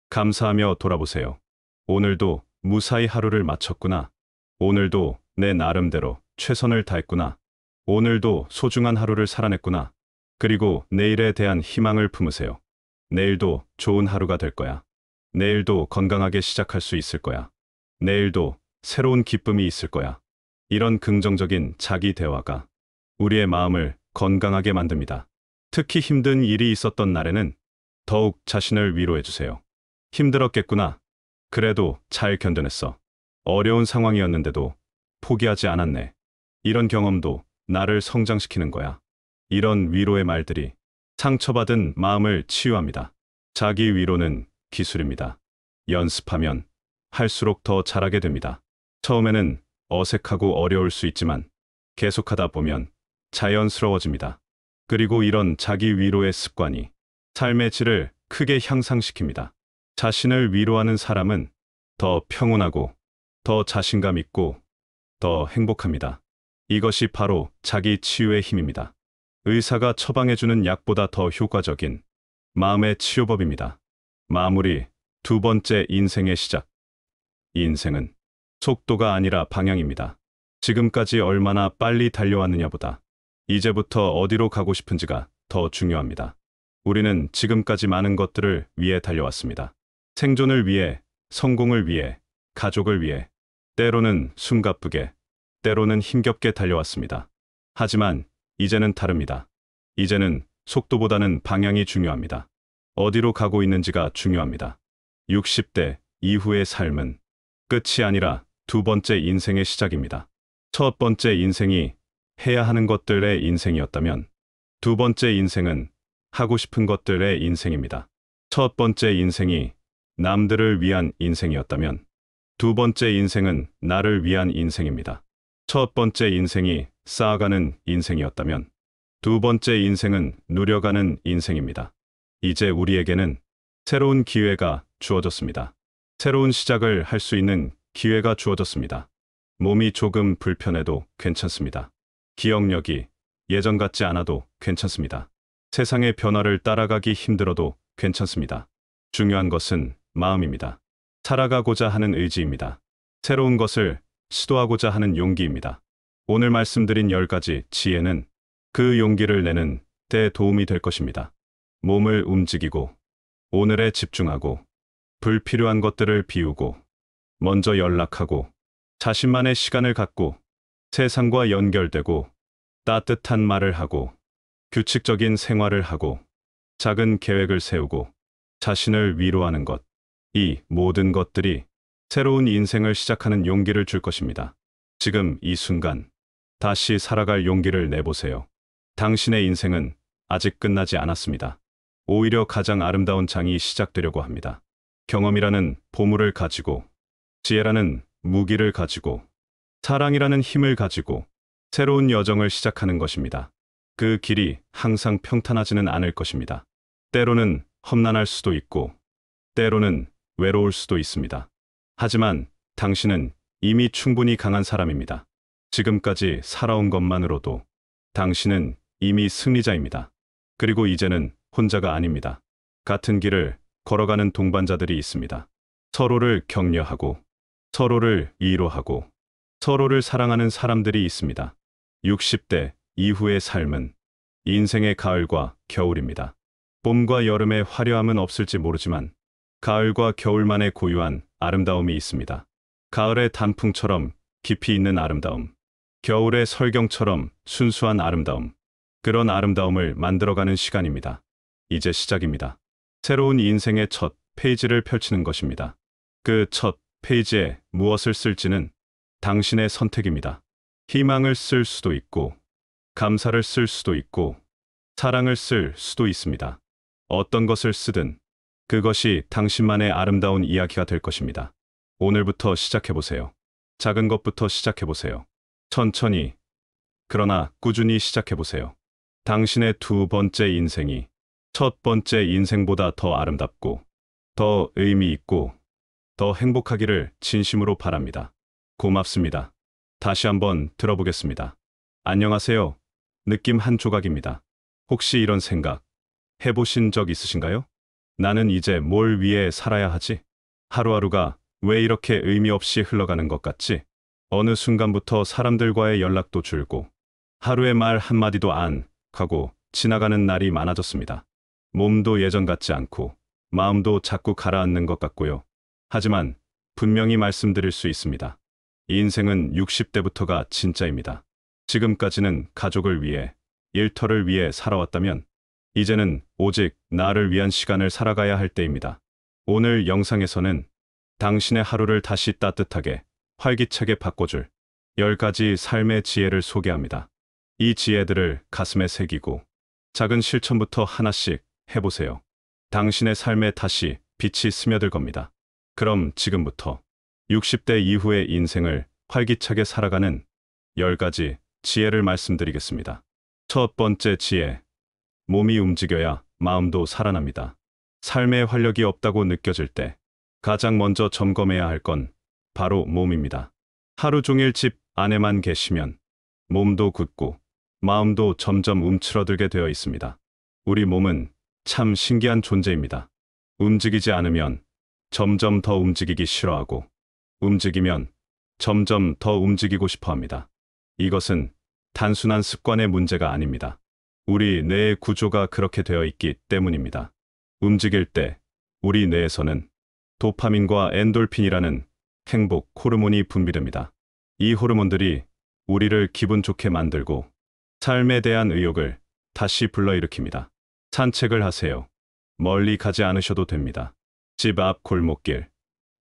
감사하며 돌아보세요. 오늘도 무사히 하루를 마쳤구나. 오늘도 내 나름대로 최선을 다했구나. 오늘도 소중한 하루를 살아냈구나. 그리고 내일에 대한 희망을 품으세요. 내일도 좋은 하루가 될 거야. 내일도 건강하게 시작할 수 있을 거야. 내일도 새로운 기쁨이 있을 거야. 이런 긍정적인 자기 대화가 우리의 마음을 건강하게 만듭니다. 특히 힘든 일이 있었던 날에는 더욱 자신을 위로해 주세요. 힘들었겠구나. 그래도 잘 견뎌냈어. 어려운 상황이었는데도 포기하지 않았네. 이런 경험도 나를 성장시키는 거야. 이런 위로의 말들이 상처받은 마음을 치유합니다. 자기 위로는 기술입니다. 연습하면 할수록 더 잘하게 됩니다. 처음에는 어색하고 어려울 수 있지만 계속하다 보면 자연스러워집니다. 그리고 이런 자기 위로의 습관이 삶의 질을 크게 향상시킵니다. 자신을 위로하는 사람은 더 평온하고 더 자신감 있고 더 행복합니다. 이것이 바로 자기 치유의 힘입니다. 의사가 처방해주는 약보다 더 효과적인 마음의 치유법입니다. 마무리, 두 번째 인생의 시작. 인생은 속도가 아니라 방향입니다. 지금까지 얼마나 빨리 달려왔느냐보다 이제부터 어디로 가고 싶은지가 더 중요합니다. 우리는 지금까지 많은 것들을 위해 달려왔습니다. 생존을 위해, 성공을 위해, 가족을 위해, 때로는 숨가쁘게, 때로는 힘겹게 달려왔습니다. 하지만 이제는 다릅니다. 이제는 속도보다는 방향이 중요합니다. 어디로 가고 있는지가 중요합니다. 60대 이후의 삶은 끝이 아니라 두 번째 인생의 시작입니다. 첫 번째 인생이 해야 하는 것들의 인생이었다면 두 번째 인생은 하고 싶은 것들의 인생입니다. 첫 번째 인생이 남들을 위한 인생이었다면 두 번째 인생은 나를 위한 인생입니다. 첫 번째 인생이 쌓아가는 인생이었다면 두 번째 인생은 누려가는 인생입니다. 이제 우리에게는 새로운 기회가 주어졌습니다. 새로운 시작을 할 수 있는 기회가 주어졌습니다. 몸이 조금 불편해도 괜찮습니다. 기억력이 예전 같지 않아도 괜찮습니다. 세상의 변화를 따라가기 힘들어도 괜찮습니다. 중요한 것은 마음입니다. 살아가고자 하는 의지입니다. 새로운 것을 시도하고자 하는 용기입니다. 오늘 말씀드린 10가지 지혜는 그 용기를 내는 데 도움이 될 것입니다. 몸을 움직이고, 오늘에 집중하고, 불필요한 것들을 비우고, 먼저 연락하고, 자신만의 시간을 갖고, 세상과 연결되고, 따뜻한 말을 하고, 규칙적인 생활을 하고, 작은 계획을 세우고, 자신을 위로하는 것. 이 모든 것들이 새로운 인생을 시작하는 용기를 줄 것입니다. 지금 이 순간, 다시 살아갈 용기를 내보세요. 당신의 인생은 아직 끝나지 않았습니다. 오히려 가장 아름다운 장이 시작되려고 합니다. 경험이라는 보물을 가지고, 지혜라는 무기를 가지고, 사랑이라는 힘을 가지고 새로운 여정을 시작하는 것입니다. 그 길이 항상 평탄하지는 않을 것입니다. 때로는 험난할 수도 있고, 때로는 외로울 수도 있습니다. 하지만 당신은 이미 충분히 강한 사람입니다. 지금까지 살아온 것만으로도 당신은 이미 승리자입니다. 그리고 이제는 혼자가 아닙니다. 같은 길을 걸어가는 동반자들이 있습니다. 서로를 격려하고, 서로를 위로하고, 서로를 사랑하는 사람들이 있습니다. 60대 이후의 삶은 인생의 가을과 겨울입니다. 봄과 여름의 화려함은 없을지 모르지만 가을과 겨울만의 고유한 아름다움이 있습니다. 가을의 단풍처럼 깊이 있는 아름다움, 겨울의 설경처럼 순수한 아름다움, 그런 아름다움을 만들어가는 시간입니다. 이제 시작입니다. 새로운 인생의 첫 페이지를 펼치는 것입니다. 그 첫 페이지에 무엇을 쓸지는 당신의 선택입니다. 희망을 쓸 수도 있고, 감사를 쓸 수도 있고, 사랑을 쓸 수도 있습니다. 어떤 것을 쓰든 그것이 당신만의 아름다운 이야기가 될 것입니다. 오늘부터 시작해보세요. 작은 것부터 시작해보세요. 천천히, 그러나 꾸준히 시작해보세요. 당신의 두 번째 인생이 첫 번째 인생보다 더 아름답고, 더 의미 있고 더 행복하기를 진심으로 바랍니다. 고맙습니다. 다시 한번 들어보겠습니다. 안녕하세요. 느낌 한 조각입니다. 혹시 이런 생각 해보신 적 있으신가요? 나는 이제 뭘 위해 살아야 하지? 하루하루가 왜 이렇게 의미 없이 흘러가는 것 같지? 어느 순간부터 사람들과의 연락도 줄고 하루에 말 한마디도 안 하고 지나가는 날이 많아졌습니다. 몸도 예전 같지 않고 마음도 자꾸 가라앉는 것 같고요. 하지만 분명히 말씀드릴 수 있습니다. 인생은 60대부터가 진짜입니다. 지금까지는 가족을 위해, 일터를 위해 살아왔다면 이제는 오직 나를 위한 시간을 살아가야 할 때입니다. 오늘 영상에서는 당신의 하루를 다시 따뜻하게, 활기차게 바꿔줄 10가지 삶의 지혜를 소개합니다. 이 지혜들을 가슴에 새기고 작은 실천부터 하나씩 해보세요. 당신의 삶에 다시 빛이 스며들 겁니다. 그럼 지금부터 60대 이후의 인생을 활기차게 살아가는 10가지 지혜를 말씀드리겠습니다. 첫 번째 지혜. 몸이 움직여야 마음도 살아납니다. 삶에 활력이 없다고 느껴질 때 가장 먼저 점검해야 할 건 바로 몸입니다. 하루 종일 집 안에만 계시면 몸도 굳고 마음도 점점 움츠러들게 되어 있습니다. 우리 몸은 참 신기한 존재입니다. 움직이지 않으면 점점 더 움직이기 싫어하고 움직이면 점점 더 움직이고 싶어 합니다. 이것은 단순한 습관의 문제가 아닙니다. 우리 뇌의 구조가 그렇게 되어 있기 때문입니다. 움직일 때 우리 뇌에서는 도파민과 엔돌핀이라는 행복 호르몬이 분비됩니다. 이 호르몬들이 우리를 기분 좋게 만들고 삶에 대한 의욕을 다시 불러일으킵니다. 산책을 하세요. 멀리 가지 않으셔도 됩니다. 집 앞 골목길,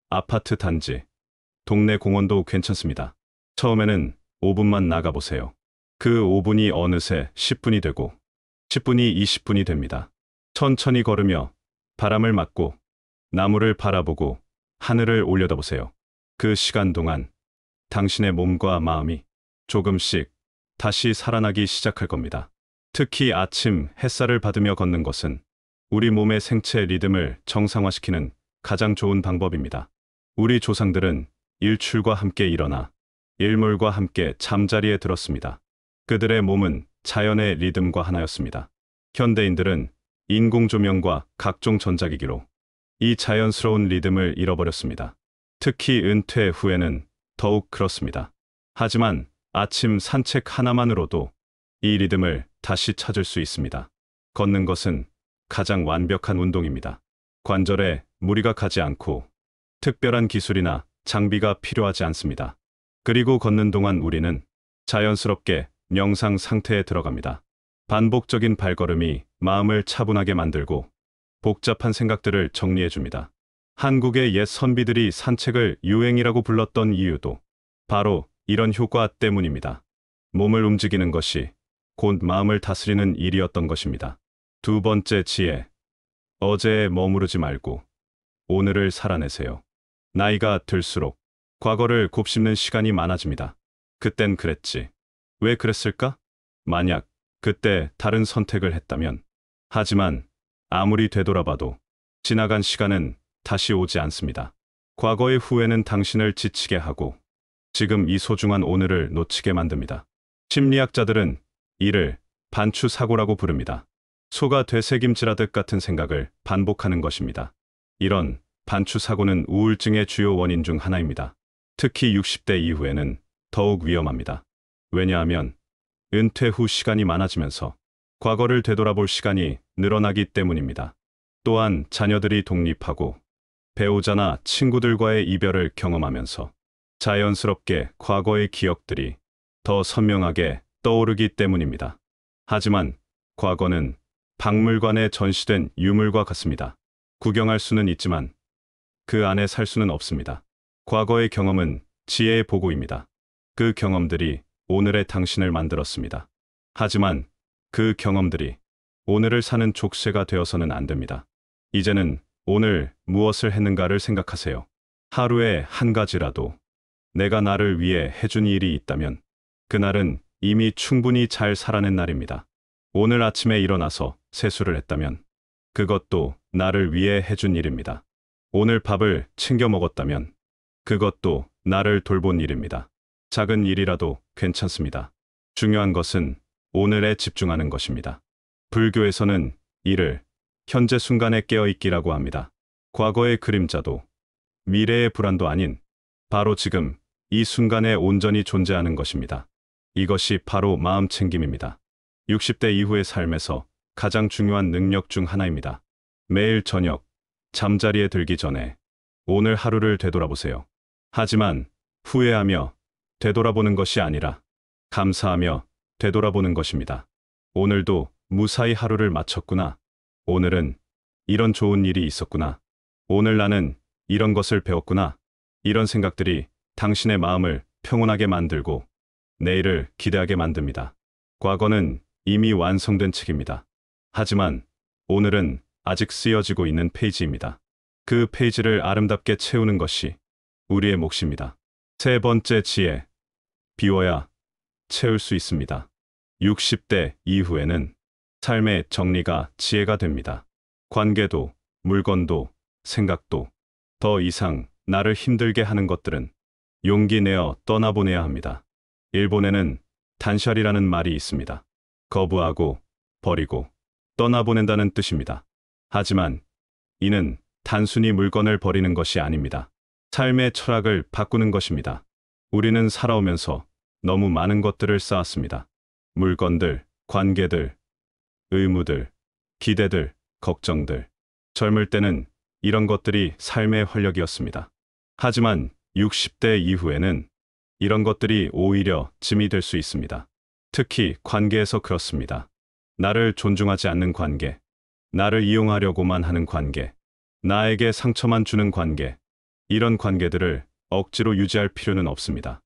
아파트 단지, 동네 공원도 괜찮습니다. 처음에는 5분만 나가보세요. 그 5분이 어느새 10분이 되고 10분이 20분이 됩니다. 천천히 걸으며 바람을 맞고 나무를 바라보고 하늘을 올려다보세요. 그 시간 동안 당신의 몸과 마음이 조금씩 다시 살아나기 시작할 겁니다. 특히 아침 햇살을 받으며 걷는 것은 우리 몸의 생체 리듬을 정상화시키는 가장 좋은 방법입니다. 우리 조상들은 일출과 함께 일어나 일몰과 함께 잠자리에 들었습니다. 그들의 몸은 자연의 리듬과 하나였습니다. 현대인들은 인공조명과 각종 전자기기로 이 자연스러운 리듬을 잃어버렸습니다. 특히 은퇴 후에는 더욱 그렇습니다. 하지만 아침 산책 하나만으로도 이 리듬을 다시 찾을 수 있습니다. 걷는 것은 가장 완벽한 운동입니다. 관절에 무리가 가지 않고 특별한 기술이나 장비가 필요하지 않습니다. 그리고 걷는 동안 우리는 자연스럽게 명상 상태에 들어갑니다. 반복적인 발걸음이 마음을 차분하게 만들고 복잡한 생각들을 정리해줍니다. 한국의 옛 선비들이 산책을 유행이라고 불렀던 이유도 바로 이런 효과 때문입니다. 몸을 움직이는 것이 곧 마음을 다스리는 일이었던 것입니다. 두 번째 지혜. 어제에 머무르지 말고 오늘을 살아내세요. 나이가 들수록 과거를 곱씹는 시간이 많아집니다. 그땐 그랬지. 왜 그랬을까? 만약 그때 다른 선택을 했다면. 하지만 아무리 되돌아봐도 지나간 시간은 다시 오지 않습니다. 과거의 후회는 당신을 지치게 하고 지금 이 소중한 오늘을 놓치게 만듭니다. 심리학자들은 이를 반추사고라고 부릅니다. 소가 되새김질하듯 같은 생각을 반복하는 것입니다. 이런 반추사고는 우울증의 주요 원인 중 하나입니다. 특히 60대 이후에는 더욱 위험합니다. 왜냐하면 은퇴 후 시간이 많아지면서 과거를 되돌아볼 시간이 늘어나기 때문입니다. 또한 자녀들이 독립하고 배우자나 친구들과의 이별을 경험하면서 자연스럽게 과거의 기억들이 더 선명하게 떠오르기 때문입니다. 하지만 과거는 박물관에 전시된 유물과 같습니다. 구경할 수는 있지만 그 안에 살 수는 없습니다. 과거의 경험은 지혜의 보고입니다. 그 경험들이 오늘의 당신을 만들었습니다. 하지만 그 경험들이 오늘을 사는 족쇄가 되어서는 안 됩니다. 이제는 오늘 무엇을 했는가를 생각하세요. 하루에 한 가지라도 내가 나를 위해 해준 일이 있다면 그날은 이미 충분히 잘 살아낸 날입니다. 오늘 아침에 일어나서 세수를 했다면 그것도 나를 위해 해준 일입니다. 오늘 밥을 챙겨 먹었다면 그것도 나를 돌본 일입니다. 작은 일이라도 괜찮습니다. 중요한 것은 오늘에 집중하는 것입니다. 불교에서는 이를 현재 순간에 깨어있기라고 합니다. 과거의 그림자도 미래의 불안도 아닌 바로 지금 이 순간에 온전히 존재하는 것입니다. 이것이 바로 마음 챙김입니다. 60대 이후의 삶에서 가장 중요한 능력 중 하나입니다. 매일 저녁 잠자리에 들기 전에 오늘 하루를 되돌아보세요. 하지만 후회하며 되돌아보는 것이 아니라 감사하며 되돌아보는 것입니다. 오늘도 무사히 하루를 마쳤구나. 오늘은 이런 좋은 일이 있었구나. 오늘 나는 이런 것을 배웠구나. 이런 생각들이 당신의 마음을 평온하게 만들고 내일을 기대하게 만듭니다. 과거는 이미 완성된 책입니다. 하지만 오늘은 아직 쓰여지고 있는 페이지입니다. 그 페이지를 아름답게 채우는 것이 우리의 몫입니다. 세 번째 지혜, 비워야 채울 수 있습니다. 60대 이후에는 삶의 정리가 지혜가 됩니다. 관계도, 물건도, 생각도, 더 이상 나를 힘들게 하는 것들은 용기 내어 떠나보내야 합니다. 일본에는 단샬이라는 말이 있습니다. 거부하고, 버리고, 떠나보낸다는 뜻입니다. 하지만 이는 단순히 물건을 버리는 것이 아닙니다. 삶의 철학을 바꾸는 것입니다. 우리는 살아오면서 너무 많은 것들을 쌓았습니다. 물건들, 관계들, 의무들, 기대들, 걱정들. 젊을 때는 이런 것들이 삶의 활력이었습니다. 하지만 60대 이후에는 이런 것들이 오히려 짐이 될 수 있습니다. 특히 관계에서 그렇습니다. 나를 존중하지 않는 관계, 나를 이용하려고만 하는 관계, 나에게 상처만 주는 관계, 이런 관계들을 억지로 유지할 필요는 없습니다.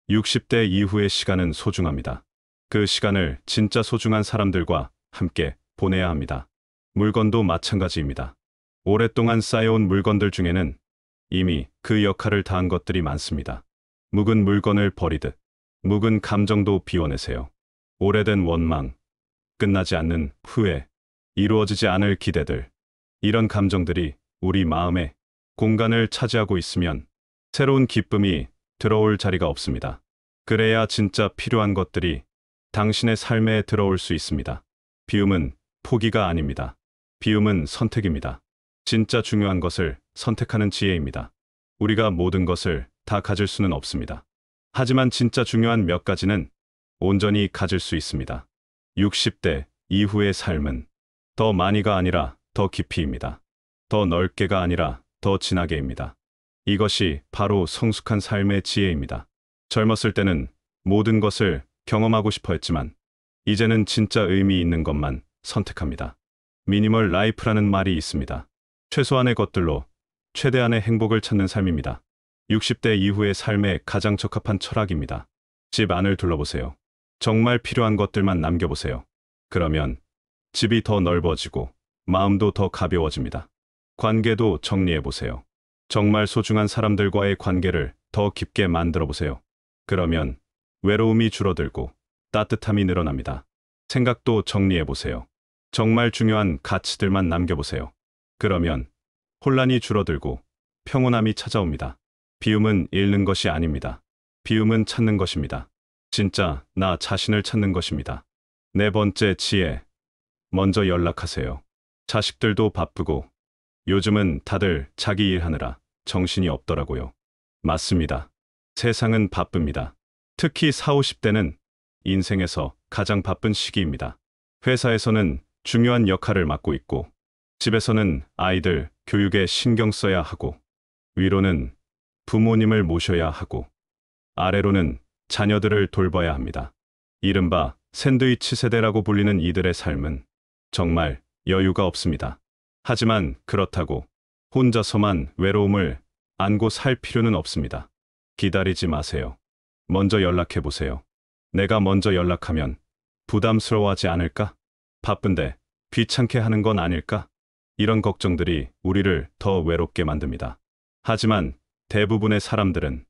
60대 이후의 시간은 소중합니다. 그 시간을 진짜 소중한 사람들과 함께 보내야 합니다. 물건도 마찬가지입니다. 오랫동안 쌓여온 물건들 중에는 이미 그 역할을 다한 것들이 많습니다. 묵은 물건을 버리듯 묵은 감정도 비워내세요. 오래된 원망, 끝나지 않는 후회, 이루어지지 않을 기대들, 이런 감정들이 우리 마음에 공간을 차지하고 있으면 새로운 기쁨이 들어올 자리가 없습니다. 그래야 진짜 필요한 것들이 당신의 삶에 들어올 수 있습니다. 비움은 포기가 아닙니다. 비움은 선택입니다. 진짜 중요한 것을 선택하는 지혜입니다. 우리가 모든 것을 다 가질 수는 없습니다. 하지만 진짜 중요한 몇 가지는 온전히 가질 수 있습니다. 60대 이후의 삶은 더 많이가 아니라 더 깊이입니다. 더 넓게가 아니라 더 진하게입니다. 이것이 바로 성숙한 삶의 지혜입니다. 젊었을 때는 모든 것을 경험하고 싶어 했지만 이제는 진짜 의미 있는 것만 선택합니다. 미니멀 라이프라는 말이 있습니다. 최소한의 것들로 최대한의 행복을 찾는 삶입니다. 60대 이후의 삶에 가장 적합한 철학입니다. 집 안을 둘러보세요. 정말 필요한 것들만 남겨보세요. 그러면 집이 더 넓어지고 마음도 더 가벼워집니다. 관계도 정리해보세요. 정말 소중한 사람들과의 관계를 더 깊게 만들어보세요. 그러면 외로움이 줄어들고 따뜻함이 늘어납니다. 생각도 정리해보세요. 정말 중요한 가치들만 남겨보세요. 그러면 혼란이 줄어들고 평온함이 찾아옵니다. 비움은 잃는 것이 아닙니다. 비움은 찾는 것입니다. 진짜 나 자신을 찾는 것입니다. 네 번째 지혜, 먼저 연락하세요. 자식들도 바쁘고 요즘은 다들 자기 일하느라 정신이 없더라고요. 맞습니다. 세상은 바쁩니다. 특히 40, 50대는 인생에서 가장 바쁜 시기입니다. 회사에서는 중요한 역할을 맡고 있고 집에서는 아이들 교육에 신경 써야 하고 위로는 부모님을 모셔야 하고 아래로는 자녀들을 돌봐야 합니다. 이른바 샌드위치 세대라고 불리는 이들의 삶은 정말 여유가 없습니다. 하지만 그렇다고 혼자서만 외로움을 안고 살 필요는 없습니다. 기다리지 마세요. 먼저 연락해 보세요. 내가 먼저 연락하면 부담스러워하지 않을까? 바쁜데 귀찮게 하는 건 아닐까? 이런 걱정들이 우리를 더 외롭게 만듭니다. 하지만 대부분의 사람들은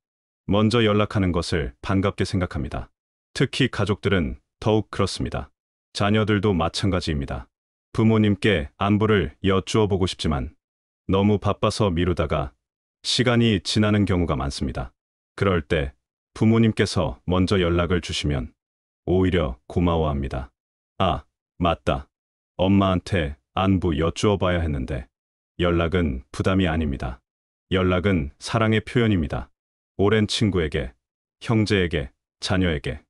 먼저 연락하는 것을 반갑게 생각합니다. 특히 가족들은 더욱 그렇습니다. 자녀들도 마찬가지입니다. 부모님께 안부를 여쭈어 보고 싶지만 너무 바빠서 미루다가 시간이 지나는 경우가 많습니다. 그럴 때 부모님께서 먼저 연락을 주시면 오히려 고마워합니다. 아, 맞다. 엄마한테 안부 여쭈어 봐야 했는데. 연락은 부담이 아닙니다. 연락은 사랑의 표현입니다. 오랜 친구에게, 형제에게, 자녀에게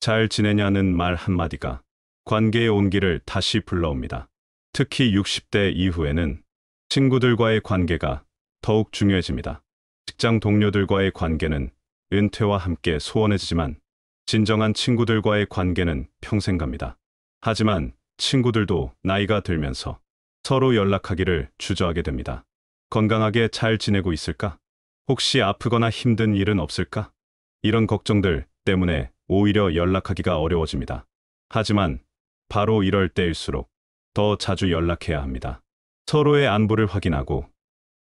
잘 지내냐는 말 한마디가 관계의 온기를 다시 불러옵니다. 특히 60대 이후에는 친구들과의 관계가 더욱 중요해집니다. 직장 동료들과의 관계는 은퇴와 함께 소원해지지만 진정한 친구들과의 관계는 평생 갑니다. 하지만 친구들도 나이가 들면서 서로 연락하기를 주저하게 됩니다. 건강하게 잘 지내고 있을까? 혹시 아프거나 힘든 일은 없을까? 이런 걱정들 때문에 오히려 연락하기가 어려워집니다. 하지만 바로 이럴 때일수록 더 자주 연락해야 합니다. 서로의 안부를 확인하고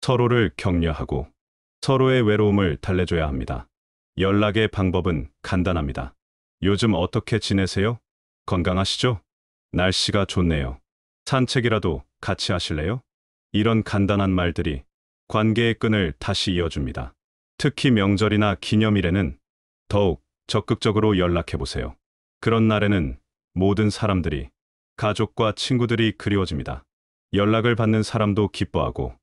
서로를 격려하고 서로의 외로움을 달래줘야 합니다. 연락의 방법은 간단합니다. 요즘 어떻게 지내세요? 건강하시죠? 날씨가 좋네요. 산책이라도 같이 하실래요? 이런 간단한 말들이 관계의 끈을 다시 이어줍니다. 특히 명절이나 기념일에는 더욱 적극적으로 연락해보세요. 그런 날에는 모든 사람들이, 가족과 친구들이 그리워집니다. 연락을 받는 사람도 기뻐하고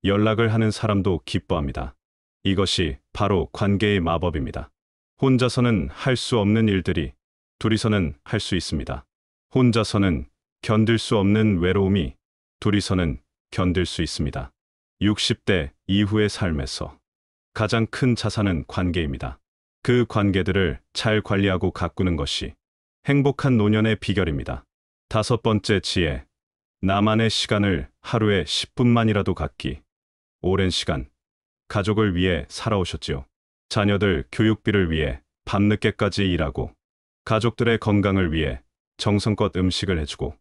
연락을 하는 사람도 기뻐합니다. 이것이 바로 관계의 마법입니다. 혼자서는 할 수 없는 일들이 둘이서는 할 수 있습니다. 혼자서는 견딜 수 없는 외로움이 둘이서는 견딜 수 있습니다. 60대 이후의 삶에서 가장 큰 자산은 관계입니다. 그 관계들을 잘 관리하고 가꾸는 것이 행복한 노년의 비결입니다. 5번째 지혜, 나만의 시간을 하루에 10분만이라도 갖기. 오랜 시간, 가족을 위해 살아오셨지요. 자녀들 교육비를 위해 밤늦게까지 일하고, 가족들의 건강을 위해 정성껏 음식을 해주고,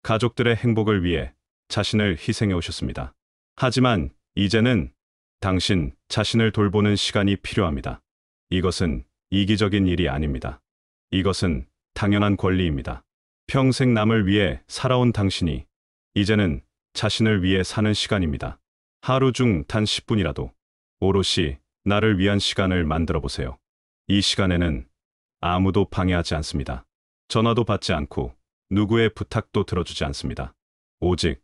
가족들의 행복을 위해 자신을 희생해 오셨습니다. 하지만 이제는 당신 자신을 돌보는 시간이 필요합니다. 이것은 이기적인 일이 아닙니다. 이것은 당연한 권리입니다. 평생 남을 위해 살아온 당신이 이제는 자신을 위해 사는 시간입니다. 하루 중 단 10분이라도 오롯이 나를 위한 시간을 만들어 보세요. 이 시간에는 아무도 방해하지 않습니다. 전화도 받지 않고 누구의 부탁도 들어주지 않습니다. 오직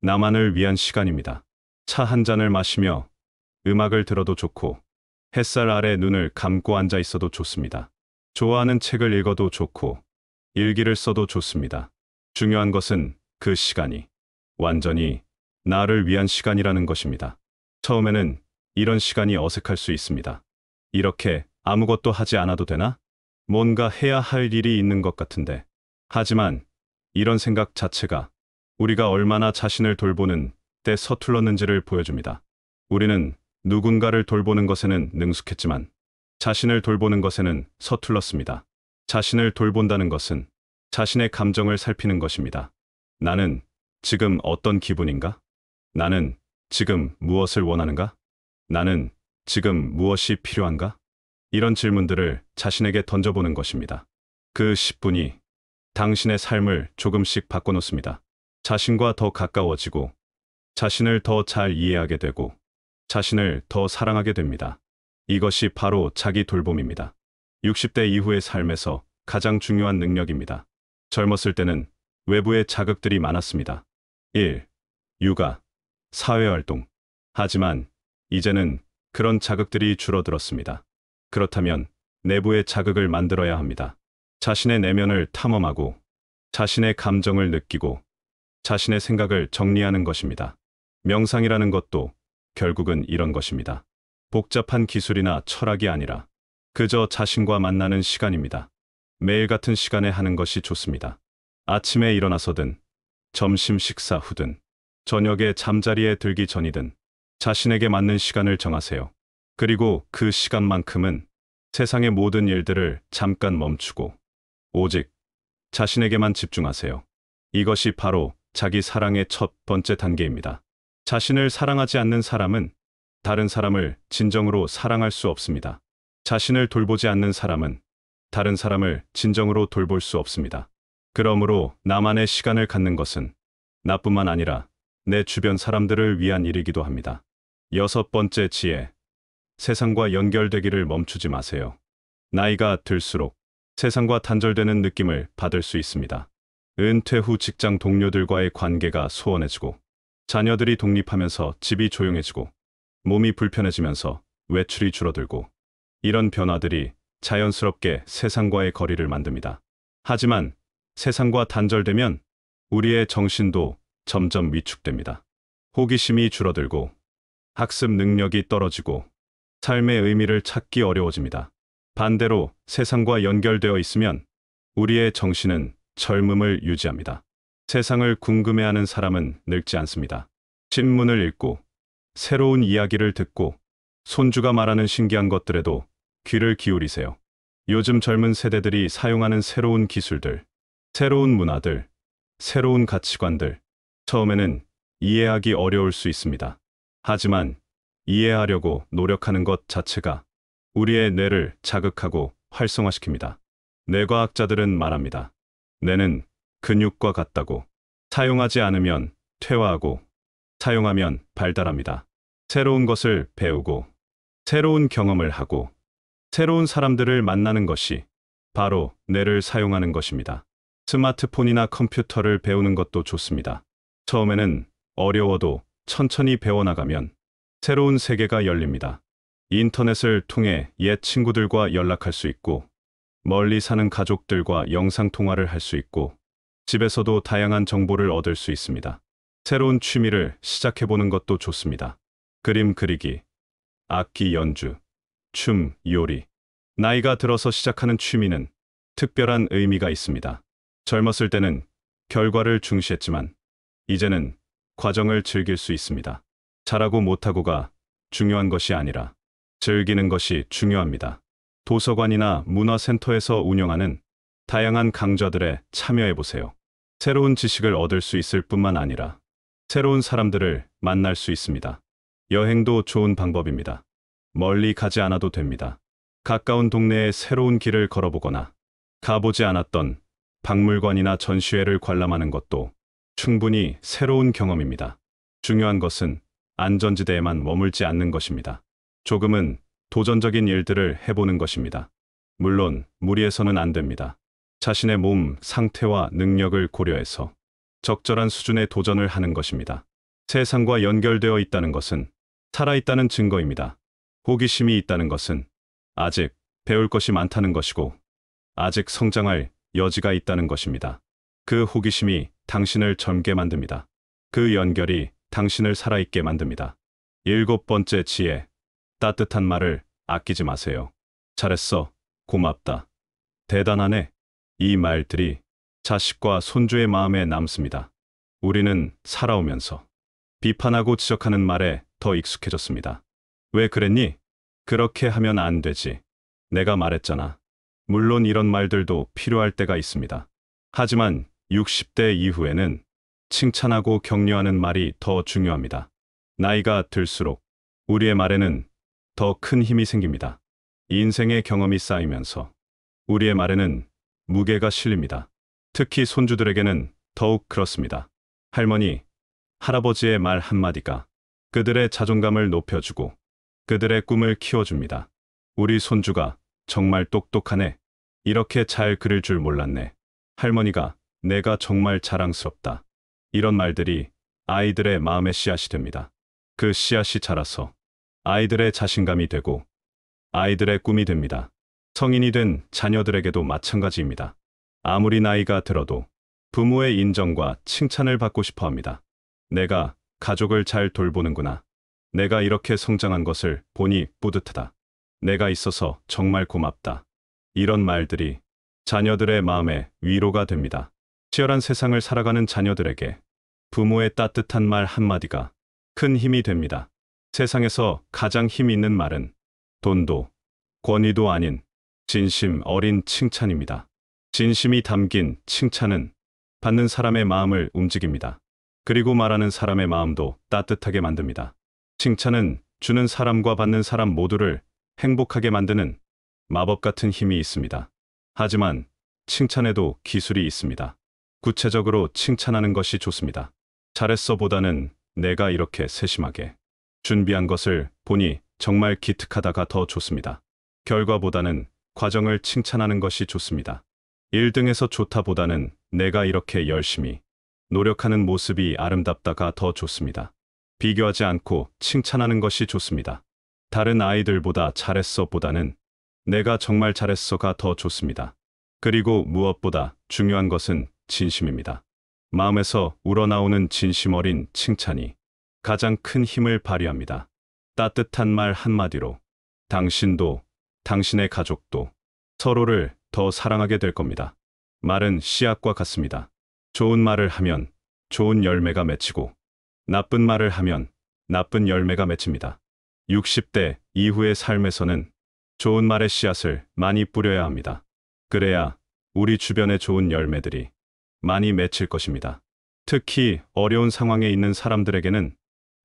나만을 위한 시간입니다. 차 한 잔을 마시며 음악을 들어도 좋고 햇살 아래 눈을 감고 앉아 있어도 좋습니다. 좋아하는 책을 읽어도 좋고 일기를 써도 좋습니다. 중요한 것은 그 시간이 완전히 나를 위한 시간이라는 것입니다. 처음에는 이런 시간이 어색할 수 있습니다. 이렇게 아무것도 하지 않아도 되나? 뭔가 해야 할 일이 있는 것 같은데. 하지만 이런 생각 자체가 우리가 얼마나 자신을 돌보는 때 서툴렀는지를 보여줍니다. 우리는 누군가를 돌보는 것에는 능숙했지만 자신을 돌보는 것에는 서툴렀습니다. 자신을 돌본다는 것은 자신의 감정을 살피는 것입니다. 나는 지금 어떤 기분인가? 나는 지금 무엇을 원하는가? 나는 지금 무엇이 필요한가? 이런 질문들을 자신에게 던져보는 것입니다. 그 10분이 당신의 삶을 조금씩 바꿔놓습니다. 자신과 더 가까워지고 자신을 더 잘 이해하게 되고 자신을 더 사랑하게 됩니다. 이것이 바로 자기 돌봄입니다. 60대 이후의 삶에서 가장 중요한 능력입니다. 젊었을 때는 외부의 자극들이 많았습니다. 일, 육아, 사회활동. 하지만 이제는 그런 자극들이 줄어들었습니다. 그렇다면 내부의 자극을 만들어야 합니다. 자신의 내면을 탐험하고 자신의 감정을 느끼고 자신의 생각을 정리하는 것입니다. 명상이라는 것도 결국은 이런 것입니다. 복잡한 기술이나 철학이 아니라 그저 자신과 만나는 시간입니다. 매일 같은 시간에 하는 것이 좋습니다. 아침에 일어나서든 점심 식사 후든 저녁에 잠자리에 들기 전이든 자신에게 맞는 시간을 정하세요. 그리고 그 시간만큼은 세상의 모든 일들을 잠깐 멈추고 오직 자신에게만 집중하세요. 이것이 바로 자기 사랑의 첫 번째 단계입니다. 자신을 사랑하지 않는 사람은 다른 사람을 진정으로 사랑할 수 없습니다. 자신을 돌보지 않는 사람은 다른 사람을 진정으로 돌볼 수 없습니다. 그러므로 나만의 시간을 갖는 것은 나뿐만 아니라 내 주변 사람들을 위한 일이기도 합니다. 여섯 번째 지혜. 세상과 연결되기를 멈추지 마세요. 나이가 들수록 세상과 단절되는 느낌을 받을 수 있습니다. 은퇴 후 직장 동료들과의 관계가 소원해지고, 자녀들이 독립하면서 집이 조용해지고, 몸이 불편해지면서 외출이 줄어들고, 이런 변화들이 자연스럽게 세상과의 거리를 만듭니다. 하지만 세상과 단절되면 우리의 정신도 점점 위축됩니다. 호기심이 줄어들고, 학습 능력이 떨어지고, 삶의 의미를 찾기 어려워집니다. 반대로 세상과 연결되어 있으면 우리의 정신은 젊음을 유지합니다. 세상을 궁금해하는 사람은 늙지 않습니다. 신문을 읽고, 새로운 이야기를 듣고, 손주가 말하는 신기한 것들에도 귀를 기울이세요. 요즘 젊은 세대들이 사용하는 새로운 기술들, 새로운 문화들, 새로운 가치관들, 처음에는 이해하기 어려울 수 있습니다. 하지만 이해하려고 노력하는 것 자체가 우리의 뇌를 자극하고 활성화시킵니다. 뇌과학자들은 말합니다. 뇌는 근육과 같다고. 사용하지 않으면 퇴화하고, 사용하면 발달합니다. 새로운 것을 배우고, 새로운 경험을 하고, 새로운 사람들을 만나는 것이 바로 뇌를 사용하는 것입니다. 스마트폰이나 컴퓨터를 배우는 것도 좋습니다. 처음에는 어려워도 천천히 배워나가면 새로운 세계가 열립니다. 인터넷을 통해 옛 친구들과 연락할 수 있고, 멀리 사는 가족들과 영상통화를 할 수 있고, 집에서도 다양한 정보를 얻을 수 있습니다. 새로운 취미를 시작해보는 것도 좋습니다. 그림 그리기, 악기 연주, 춤, 요리. 나이가 들어서 시작하는 취미는 특별한 의미가 있습니다. 젊었을 때는 결과를 중시했지만, 이제는 과정을 즐길 수 있습니다. 잘하고 못하고가 중요한 것이 아니라 즐기는 것이 중요합니다. 도서관이나 문화센터에서 운영하는 다양한 강좌들에 참여해보세요. 새로운 지식을 얻을 수 있을 뿐만 아니라 새로운 사람들을 만날 수 있습니다. 여행도 좋은 방법입니다. 멀리 가지 않아도 됩니다. 가까운 동네에 새로운 길을 걸어보거나, 가보지 않았던 박물관이나 전시회를 관람하는 것도 충분히 새로운 경험입니다. 중요한 것은 안전지대에만 머물지 않는 것입니다. 조금은 도전적인 일들을 해보는 것입니다. 물론 무리해서는 안 됩니다. 자신의 몸 상태와 능력을 고려해서 적절한 수준의 도전을 하는 것입니다. 세상과 연결되어 있다는 것은 살아있다는 증거입니다. 호기심이 있다는 것은 아직 배울 것이 많다는 것이고, 아직 성장할 여지가 있다는 것입니다. 그 호기심이 당신을 젊게 만듭니다. 그 연결이 당신을 살아있게 만듭니다. 일곱 번째 지혜. 따뜻한 말을 아끼지 마세요. 잘했어. 고맙다. 대단하네. 이 말들이 자식과 손주의 마음에 남습니다. 우리는 살아오면서 비판하고 지적하는 말에 더 익숙해졌습니다. 왜 그랬니? 그렇게 하면 안 되지. 내가 말했잖아. 물론 이런 말들도 필요할 때가 있습니다. 하지만 60대 이후에는 칭찬하고 격려하는 말이 더 중요합니다. 나이가 들수록 우리의 말에는 더 큰 힘이 생깁니다. 인생의 경험이 쌓이면서 우리의 말에는 무게가 실립니다. 특히 손주들에게는 더욱 그렇습니다. 할머니, 할아버지의 말 한마디가 그들의 자존감을 높여주고 그들의 꿈을 키워줍니다. 우리 손주가 정말 똑똑하네. 이렇게 잘 그릴 줄 몰랐네. 할머니가 내가 정말 자랑스럽다. 이런 말들이 아이들의 마음의 씨앗이 됩니다. 그 씨앗이 자라서 아이들의 자신감이 되고 아이들의 꿈이 됩니다. 성인이 된 자녀들에게도 마찬가지입니다. 아무리 나이가 들어도 부모의 인정과 칭찬을 받고 싶어 합니다. 내가 가족을 잘 돌보는구나. 내가 이렇게 성장한 것을 보니 뿌듯하다. 내가 있어서 정말 고맙다. 이런 말들이 자녀들의 마음에 위로가 됩니다. 치열한 세상을 살아가는 자녀들에게 부모의 따뜻한 말 한마디가 큰 힘이 됩니다. 세상에서 가장 힘 있는 말은 돈도 권위도 아닌 진심 어린 칭찬입니다. 진심이 담긴 칭찬은 받는 사람의 마음을 움직입니다. 그리고 말하는 사람의 마음도 따뜻하게 만듭니다. 칭찬은 주는 사람과 받는 사람 모두를 행복하게 만드는 마법 같은 힘이 있습니다. 하지만 칭찬에도 기술이 있습니다. 구체적으로 칭찬하는 것이 좋습니다. 잘했어 보다는 내가 이렇게 세심하게 준비한 것을 보니 정말 기특하다가 더 좋습니다. 결과보다는 과정을 칭찬하는 것이 좋습니다. 1등에서 좋다보다는 내가 이렇게 열심히 노력하는 모습이 아름답다가 더 좋습니다. 비교하지 않고 칭찬하는 것이 좋습니다. 다른 아이들보다 잘했어 보다는 내가 정말 잘했어가 더 좋습니다. 그리고 무엇보다 중요한 것은 진심입니다. 마음에서 우러나오는 진심 어린 칭찬이 가장 큰 힘을 발휘합니다. 따뜻한 말 한마디로 당신도 당신의 가족도 서로를 더 사랑하게 될 겁니다. 말은 씨앗과 같습니다. 좋은 말을 하면 좋은 열매가 맺히고 나쁜 말을 하면 나쁜 열매가 맺힙니다. 60대 이후의 삶에서는 좋은 말의 씨앗을 많이 뿌려야 합니다. 그래야 우리 주변에 좋은 열매들이 많이 맺힐 것입니다. 특히 어려운 상황에 있는 사람들에게는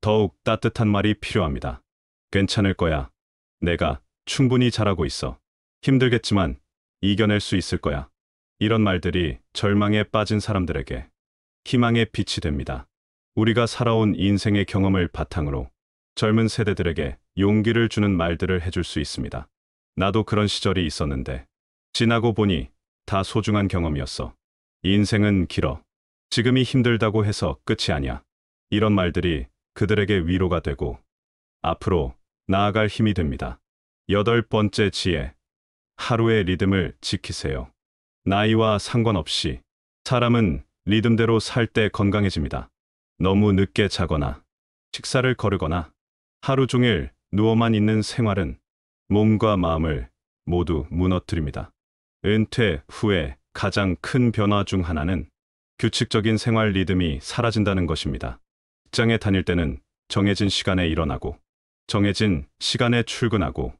더욱 따뜻한 말이 필요합니다. 괜찮을 거야. 내가 충분히 잘하고 있어. 힘들겠지만 이겨낼 수 있을 거야. 이런 말들이 절망에 빠진 사람들에게 희망의 빛이 됩니다. 우리가 살아온 인생의 경험을 바탕으로 젊은 세대들에게 용기를 주는 말들을 해줄 수 있습니다. 나도 그런 시절이 있었는데 지나고 보니 다 소중한 경험이었어. 인생은 길어. 지금이 힘들다고 해서 끝이 아니야. 이런 말들이 그들에게 위로가 되고 앞으로 나아갈 힘이 됩니다. 8번째 지혜. 하루의 리듬을 지키세요. 나이와 상관없이 사람은 리듬대로 살 때 건강해집니다. 너무 늦게 자거나 식사를 거르거나 하루 종일 누워만 있는 생활은 몸과 마음을 모두 무너뜨립니다. 은퇴 후에 가장 큰 변화 중 하나는 규칙적인 생활 리듬이 사라진다는 것입니다. 직장에 다닐 때는 정해진 시간에 일어나고 정해진 시간에 출근하고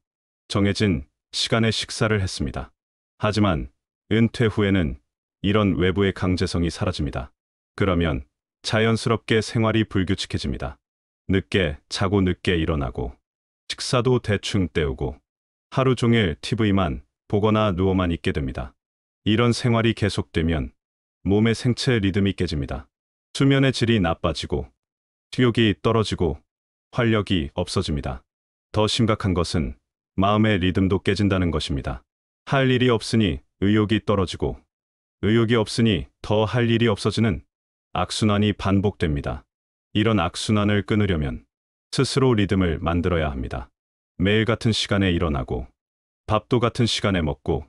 정해진 시간에 식사를 했습니다. 하지만 은퇴 후에는 이런 외부의 강제성이 사라집니다. 그러면 자연스럽게 생활이 불규칙해집니다. 늦게 자고 늦게 일어나고 식사도 대충 때우고 하루 종일 TV만 보거나 누워만 있게 됩니다. 이런 생활이 계속되면 몸의 생체 리듬이 깨집니다. 수면의 질이 나빠지고 식욕이 떨어지고 활력이 없어집니다. 더 심각한 것은 마음의 리듬도 깨진다는 것입니다. 할 일이 없으니 의욕이 떨어지고 의욕이 없으니 더 할 일이 없어지는 악순환이 반복됩니다. 이런 악순환을 끊으려면 스스로 리듬을 만들어야 합니다. 매일 같은 시간에 일어나고 밥도 같은 시간에 먹고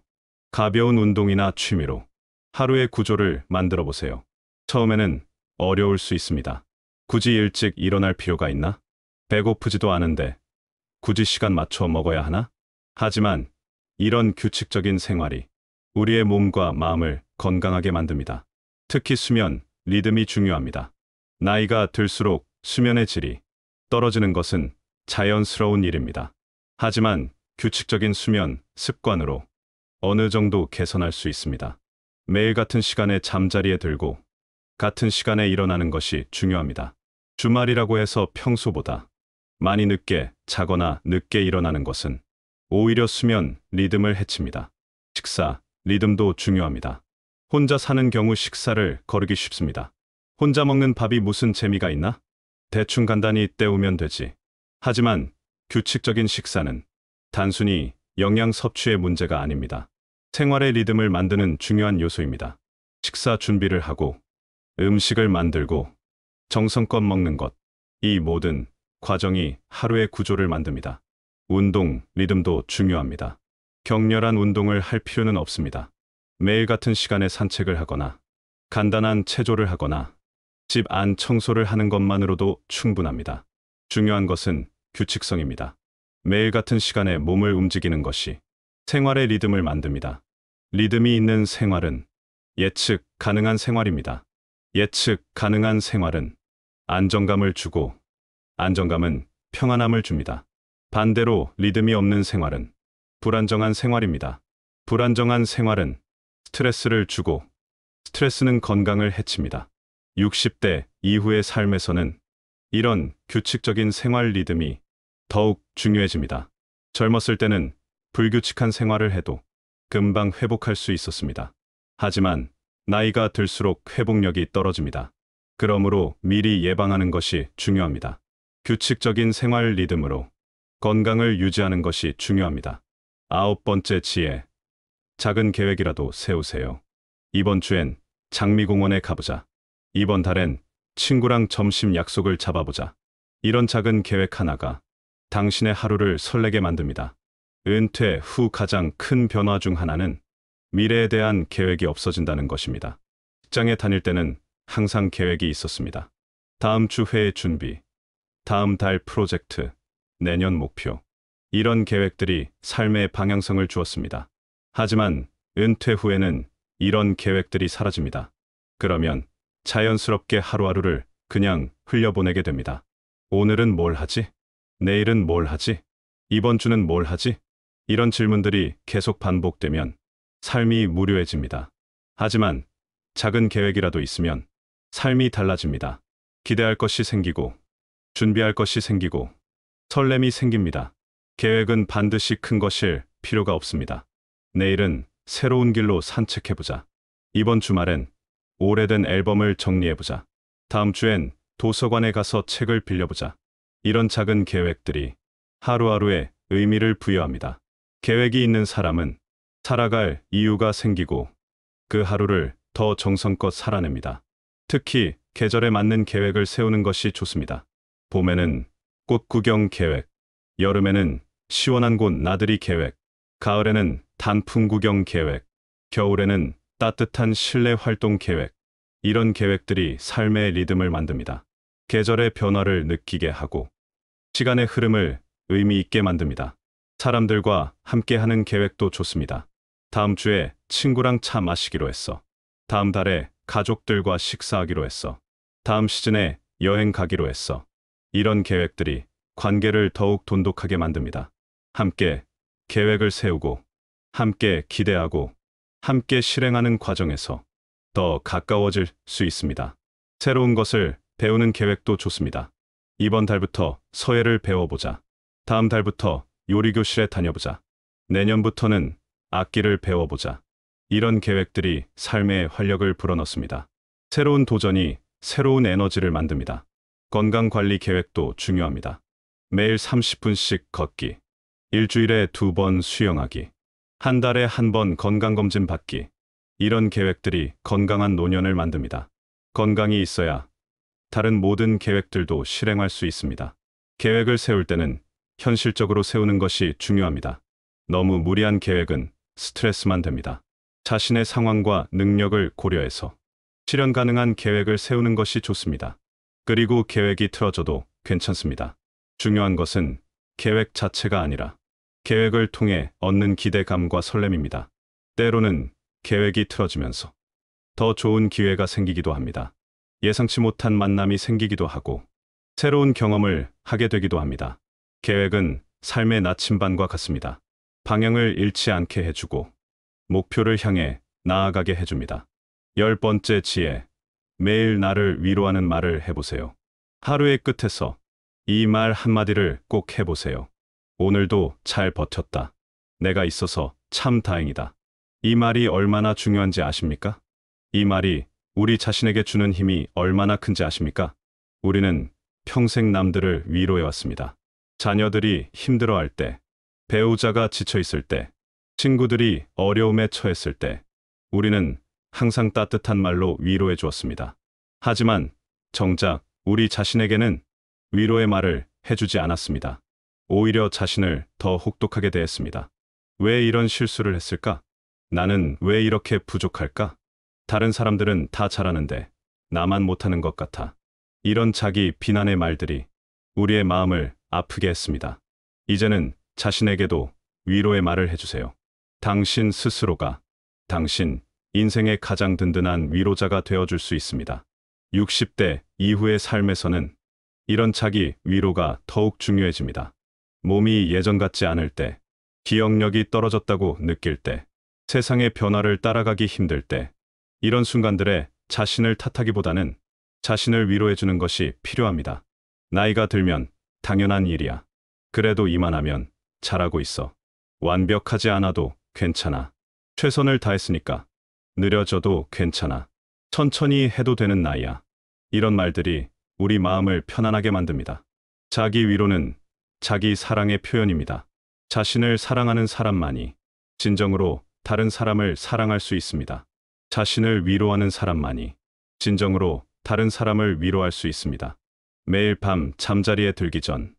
가벼운 운동이나 취미로 하루의 구조를 만들어 보세요. 처음에는 어려울 수 있습니다. 굳이 일찍 일어날 필요가 있나? 배고프지도 않은데 굳이 시간 맞춰 먹어야 하나? 하지만 이런 규칙적인 생활이 우리의 몸과 마음을 건강하게 만듭니다. 특히 수면, 리듬이 중요합니다. 나이가 들수록 수면의 질이 떨어지는 것은 자연스러운 일입니다. 하지만 규칙적인 수면 습관으로 어느 정도 개선할 수 있습니다. 매일 같은 시간에 잠자리에 들고 같은 시간에 일어나는 것이 중요합니다. 주말이라고 해서 평소보다 많이 늦게 자거나 늦게 일어나는 것은 오히려 수면 리듬을 해칩니다. 식사, 리듬도 중요합니다. 혼자 사는 경우 식사를 거르기 쉽습니다. 혼자 먹는 밥이 무슨 재미가 있나? 대충 간단히 때우면 되지. 하지만 규칙적인 식사는 단순히 영양 섭취의 문제가 아닙니다. 생활의 리듬을 만드는 중요한 요소입니다. 식사 준비를 하고 음식을 만들고 정성껏 먹는 것, 이 모든 과정이 하루의 구조를 만듭니다. 운동, 리듬도 중요합니다. 격렬한 운동을 할 필요는 없습니다. 매일 같은 시간에 산책을 하거나 간단한 체조를 하거나 집 안 청소를 하는 것만으로도 충분합니다. 중요한 것은 규칙성입니다. 매일 같은 시간에 몸을 움직이는 것이 생활의 리듬을 만듭니다. 리듬이 있는 생활은 예측 가능한 생활입니다. 예측 가능한 생활은 안정감을 주고 안정감은 평안함을 줍니다. 반대로 리듬이 없는 생활은 불안정한 생활입니다. 불안정한 생활은 스트레스를 주고 스트레스는 건강을 해칩니다. 60대 이후의 삶에서는 이런 규칙적인 생활 리듬이 더욱 중요해집니다. 젊었을 때는 불규칙한 생활을 해도 금방 회복할 수 있었습니다. 하지만 나이가 들수록 회복력이 떨어집니다. 그러므로 미리 예방하는 것이 중요합니다. 규칙적인 생활 리듬으로 건강을 유지하는 것이 중요합니다. 9번째 지혜. 작은 계획이라도 세우세요. 이번 주엔 장미공원에 가보자. 이번 달엔 친구랑 점심 약속을 잡아보자. 이런 작은 계획 하나가 당신의 하루를 설레게 만듭니다. 은퇴 후 가장 큰 변화 중 하나는 미래에 대한 계획이 없어진다는 것입니다. 직장에 다닐 때는 항상 계획이 있었습니다. 다음 주 회의 준비, 다음 달 프로젝트, 내년 목표. 이런 계획들이 삶의 방향성을 주었습니다. 하지만 은퇴 후에는 이런 계획들이 사라집니다. 그러면 자연스럽게 하루하루를 그냥 흘려보내게 됩니다. 오늘은 뭘 하지? 내일은 뭘 하지? 이번 주는 뭘 하지? 이런 질문들이 계속 반복되면 삶이 무료해집니다. 하지만 작은 계획이라도 있으면 삶이 달라집니다. 기대할 것이 생기고, 준비할 것이 생기고, 설렘이 생깁니다. 계획은 반드시 큰 것일 필요가 없습니다. 내일은 새로운 길로 산책해보자. 이번 주말엔 오래된 앨범을 정리해보자. 다음 주엔 도서관에 가서 책을 빌려보자. 이런 작은 계획들이 하루하루에 의미를 부여합니다. 계획이 있는 사람은 살아갈 이유가 생기고 그 하루를 더 정성껏 살아냅니다. 특히 계절에 맞는 계획을 세우는 것이 좋습니다. 봄에는 꽃 구경 계획, 여름에는 시원한 곳 나들이 계획, 가을에는 단풍 구경 계획, 겨울에는 따뜻한 실내 활동 계획. 이런 계획들이 삶의 리듬을 만듭니다. 계절의 변화를 느끼게 하고 시간의 흐름을 의미 있게 만듭니다. 사람들과 함께하는 계획도 좋습니다. 다음 주에 친구랑 차 마시기로 했어. 다음 달에 가족들과 식사하기로 했어. 다음 시즌에 여행 가기로 했어. 이런 계획들이 관계를 더욱 돈독하게 만듭니다. 함께 계획을 세우고, 함께 기대하고, 함께 실행하는 과정에서 더 가까워질 수 있습니다. 새로운 것을 배우는 계획도 좋습니다. 이번 달부터 서예를 배워보자. 다음 달부터 요리교실에 다녀보자. 내년부터는 악기를 배워보자. 이런 계획들이 삶에 활력을 불어넣습니다. 새로운 도전이 새로운 에너지를 만듭니다. 건강관리 계획도 중요합니다. 매일 30분씩 걷기, 일주일에 2번 수영하기, 한 달에 1번 건강검진 받기. 이런 계획들이 건강한 노년을 만듭니다. 건강이 있어야 다른 모든 계획들도 실행할 수 있습니다. 계획을 세울 때는 현실적으로 세우는 것이 중요합니다. 너무 무리한 계획은 스트레스만 됩니다. 자신의 상황과 능력을 고려해서 실현 가능한 계획을 세우는 것이 좋습니다. 그리고 계획이 틀어져도 괜찮습니다. 중요한 것은 계획 자체가 아니라 계획을 통해 얻는 기대감과 설렘입니다. 때로는 계획이 틀어지면서 더 좋은 기회가 생기기도 합니다. 예상치 못한 만남이 생기기도 하고 새로운 경험을 하게 되기도 합니다. 계획은 삶의 나침반과 같습니다. 방향을 잃지 않게 해주고 목표를 향해 나아가게 해줍니다. 10번째 지혜. 매일 나를 위로하는 말을 해보세요. 하루의 끝에서 이 말 한마디를 꼭 해보세요. 오늘도 잘 버텼다. 내가 있어서 참 다행이다. 이 말이 얼마나 중요한지 아십니까? 이 말이 우리 자신에게 주는 힘이 얼마나 큰지 아십니까? 우리는 평생 남들을 위로해왔습니다. 자녀들이 힘들어할 때, 배우자가 지쳐있을 때, 친구들이 어려움에 처했을 때, 우리는 항상 따뜻한 말로 위로해 주었습니다. 하지만 정작 우리 자신에게는 위로의 말을 해주지 않았습니다. 오히려 자신을 더 혹독하게 대했습니다. 왜 이런 실수를 했을까? 나는 왜 이렇게 부족할까? 다른 사람들은 다 잘하는데 나만 못하는 것 같아. 이런 자기 비난의 말들이 우리의 마음을 아프게 했습니다. 이제는 자신에게도 위로의 말을 해주세요. 당신 스스로가 당신 인생의 가장 든든한 위로자가 되어줄 수 있습니다. 60대 이후의 삶에서는 이런 자기 위로가 더욱 중요해집니다. 몸이 예전 같지 않을 때, 기억력이 떨어졌다고 느낄 때, 세상의 변화를 따라가기 힘들 때, 이런 순간들에 자신을 탓하기보다는 자신을 위로해주는 것이 필요합니다. 나이가 들면 당연한 일이야. 그래도 이만하면 잘하고 있어. 완벽하지 않아도 괜찮아. 최선을 다했으니까. 느려져도 괜찮아. 천천히 해도 되는 나이야. 이런 말들이 우리 마음을 편안하게 만듭니다. 자기 위로는 자기 사랑의 표현입니다. 자신을 사랑하는 사람만이 진정으로 다른 사람을 사랑할 수 있습니다. 자신을 위로하는 사람만이 진정으로 다른 사람을 위로할 수 있습니다. 매일 밤 잠자리에 들기 전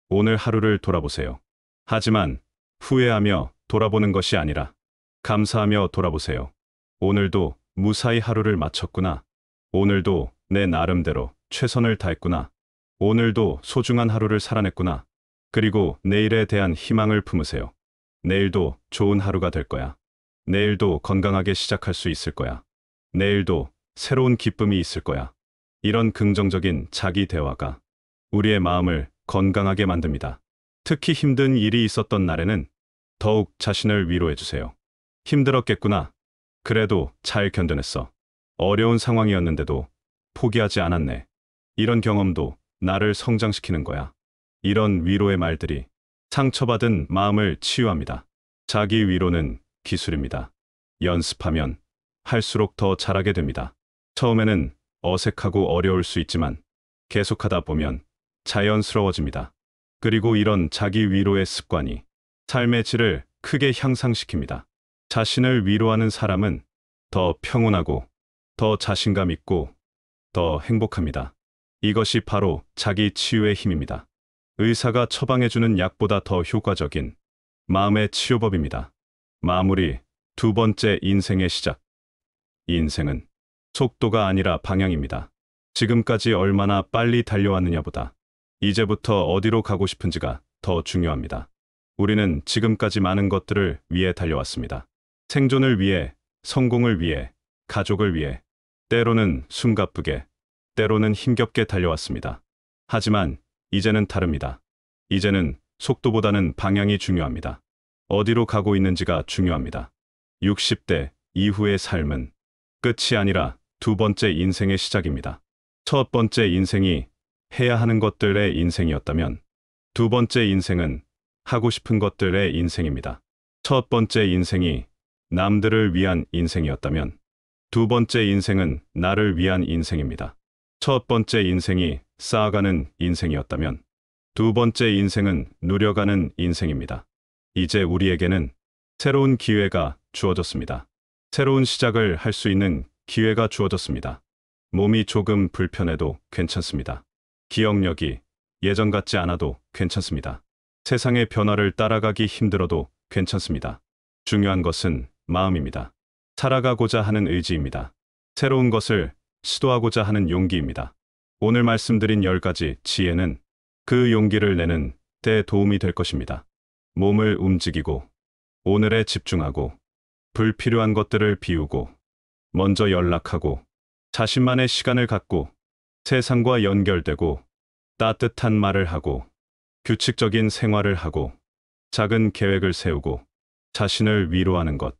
오늘 하루를 돌아보세요. 하지만 후회하며 돌아보는 것이 아니라 감사하며 돌아보세요. 오늘도 무사히 하루를 마쳤구나. 오늘도 내 나름대로 최선을 다했구나. 오늘도 소중한 하루를 살아냈구나. 그리고 내일에 대한 희망을 품으세요. 내일도 좋은 하루가 될 거야. 내일도 건강하게 시작할 수 있을 거야. 내일도 새로운 기쁨이 있을 거야. 이런 긍정적인 자기 대화가 우리의 마음을 건강하게 만듭니다. 특히 힘든 일이 있었던 날에는 더욱 자신을 위로해 주세요. 힘들었겠구나. 그래도 잘 견뎌냈어. 어려운 상황이었는데도 포기하지 않았네. 이런 경험도 나를 성장시키는 거야. 이런 위로의 말들이 상처받은 마음을 치유합니다. 자기 위로는 기술입니다. 연습하면 할수록 더 잘하게 됩니다. 처음에는 어색하고 어려울 수 있지만 계속하다 보면 자연스러워집니다. 그리고 이런 자기 위로의 습관이 삶의 질을 크게 향상시킵니다. 자신을 위로하는 사람은 더 평온하고 더 자신감 있고 더 행복합니다. 이것이 바로 자기 치유의 힘입니다. 의사가 처방해주는 약보다 더 효과적인 마음의 치유법입니다. 마무리, 두 번째 인생의 시작. 인생은 속도가 아니라 방향입니다. 지금까지 얼마나 빨리 달려왔느냐보다 이제부터 어디로 가고 싶은지가 더 중요합니다. 우리는 지금까지 많은 것들을 위해 달려왔습니다. 생존을 위해, 성공을 위해, 가족을 위해, 때로는 숨가쁘게, 때로는 힘겹게 달려왔습니다. 하지만 이제는 다릅니다. 이제는 속도보다는 방향이 중요합니다. 어디로 가고 있는지가 중요합니다. 60대 이후의 삶은 끝이 아니라 두 번째 인생의 시작입니다. 첫 번째 인생이 해야 하는 것들의 인생이었다면 두 번째 인생은 하고 싶은 것들의 인생입니다. 첫 번째 인생이 남들을 위한 인생이었다면 두 번째 인생은 나를 위한 인생입니다. 첫 번째 인생이 쌓아가는 인생이었다면 두 번째 인생은 누려가는 인생입니다. 이제 우리에게는 새로운 기회가 주어졌습니다. 새로운 시작을 할 수 있는 기회가 주어졌습니다. 몸이 조금 불편해도 괜찮습니다. 기억력이 예전 같지 않아도 괜찮습니다. 세상의 변화를 따라가기 힘들어도 괜찮습니다. 중요한 것은 마음입니다. 살아가고자 하는 의지입니다. 새로운 것을 시도하고자 하는 용기입니다. 오늘 말씀드린 10가지 지혜는 그 용기를 내는 데 도움이 될 것입니다. 몸을 움직이고, 오늘에 집중하고, 불필요한 것들을 비우고, 먼저 연락하고, 자신만의 시간을 갖고, 세상과 연결되고, 따뜻한 말을 하고, 규칙적인 생활을 하고, 작은 계획을 세우고, 자신을 위로하는 것.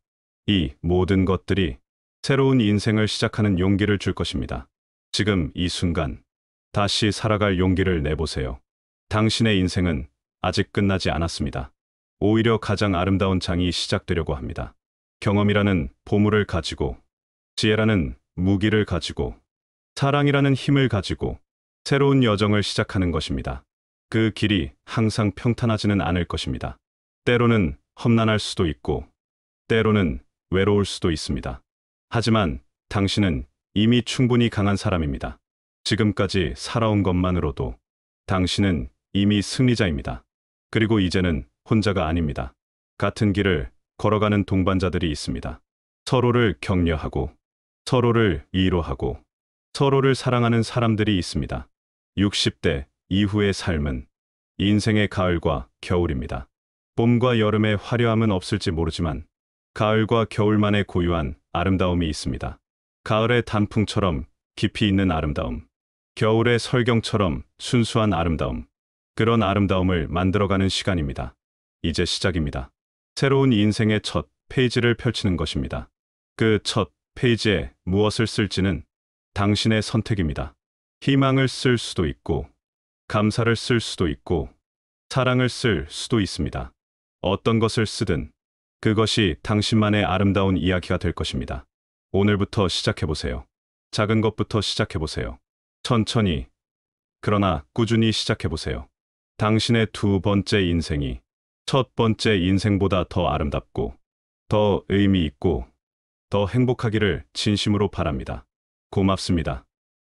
이 모든 것들이 새로운 인생을 시작하는 용기를 줄 것입니다. 지금 이 순간, 다시 살아갈 용기를 내보세요. 당신의 인생은 아직 끝나지 않았습니다. 오히려 가장 아름다운 장이 시작되려고 합니다. 경험이라는 보물을 가지고, 지혜라는 무기를 가지고, 사랑이라는 힘을 가지고 새로운 여정을 시작하는 것입니다. 그 길이 항상 평탄하지는 않을 것입니다. 때로는 험난할 수도 있고, 때로는 외로울 수도 있습니다. 하지만 당신은 이미 충분히 강한 사람입니다. 지금까지 살아온 것만으로도 당신은 이미 승리자입니다. 그리고 이제는 혼자가 아닙니다. 같은 길을 걸어가는 동반자들이 있습니다. 서로를 격려하고, 서로를 위로하고, 서로를 사랑하는 사람들이 있습니다. 60대 이후의 삶은 인생의 가을과 겨울입니다. 봄과 여름의 화려함은 없을지 모르지만 가을과 겨울만의 고유한 아름다움이 있습니다. 가을의 단풍처럼 깊이 있는 아름다움, 겨울의 설경처럼 순수한 아름다움, 그런 아름다움을 만들어가는 시간입니다. 이제 시작입니다. 새로운 인생의 첫 페이지를 펼치는 것입니다. 그 첫 페이지에 무엇을 쓸지는 당신의 선택입니다. 희망을 쓸 수도 있고, 감사를 쓸 수도 있고, 사랑을 쓸 수도 있습니다. 어떤 것을 쓰든 그것이 당신만의 아름다운 이야기가 될 것입니다. 오늘부터 시작해보세요. 작은 것부터 시작해보세요. 천천히, 그러나 꾸준히 시작해보세요. 당신의 두 번째 인생이 첫 번째 인생보다 더 아름답고, 더 의미 있고, 더 행복하기를 진심으로 바랍니다. 고맙습니다.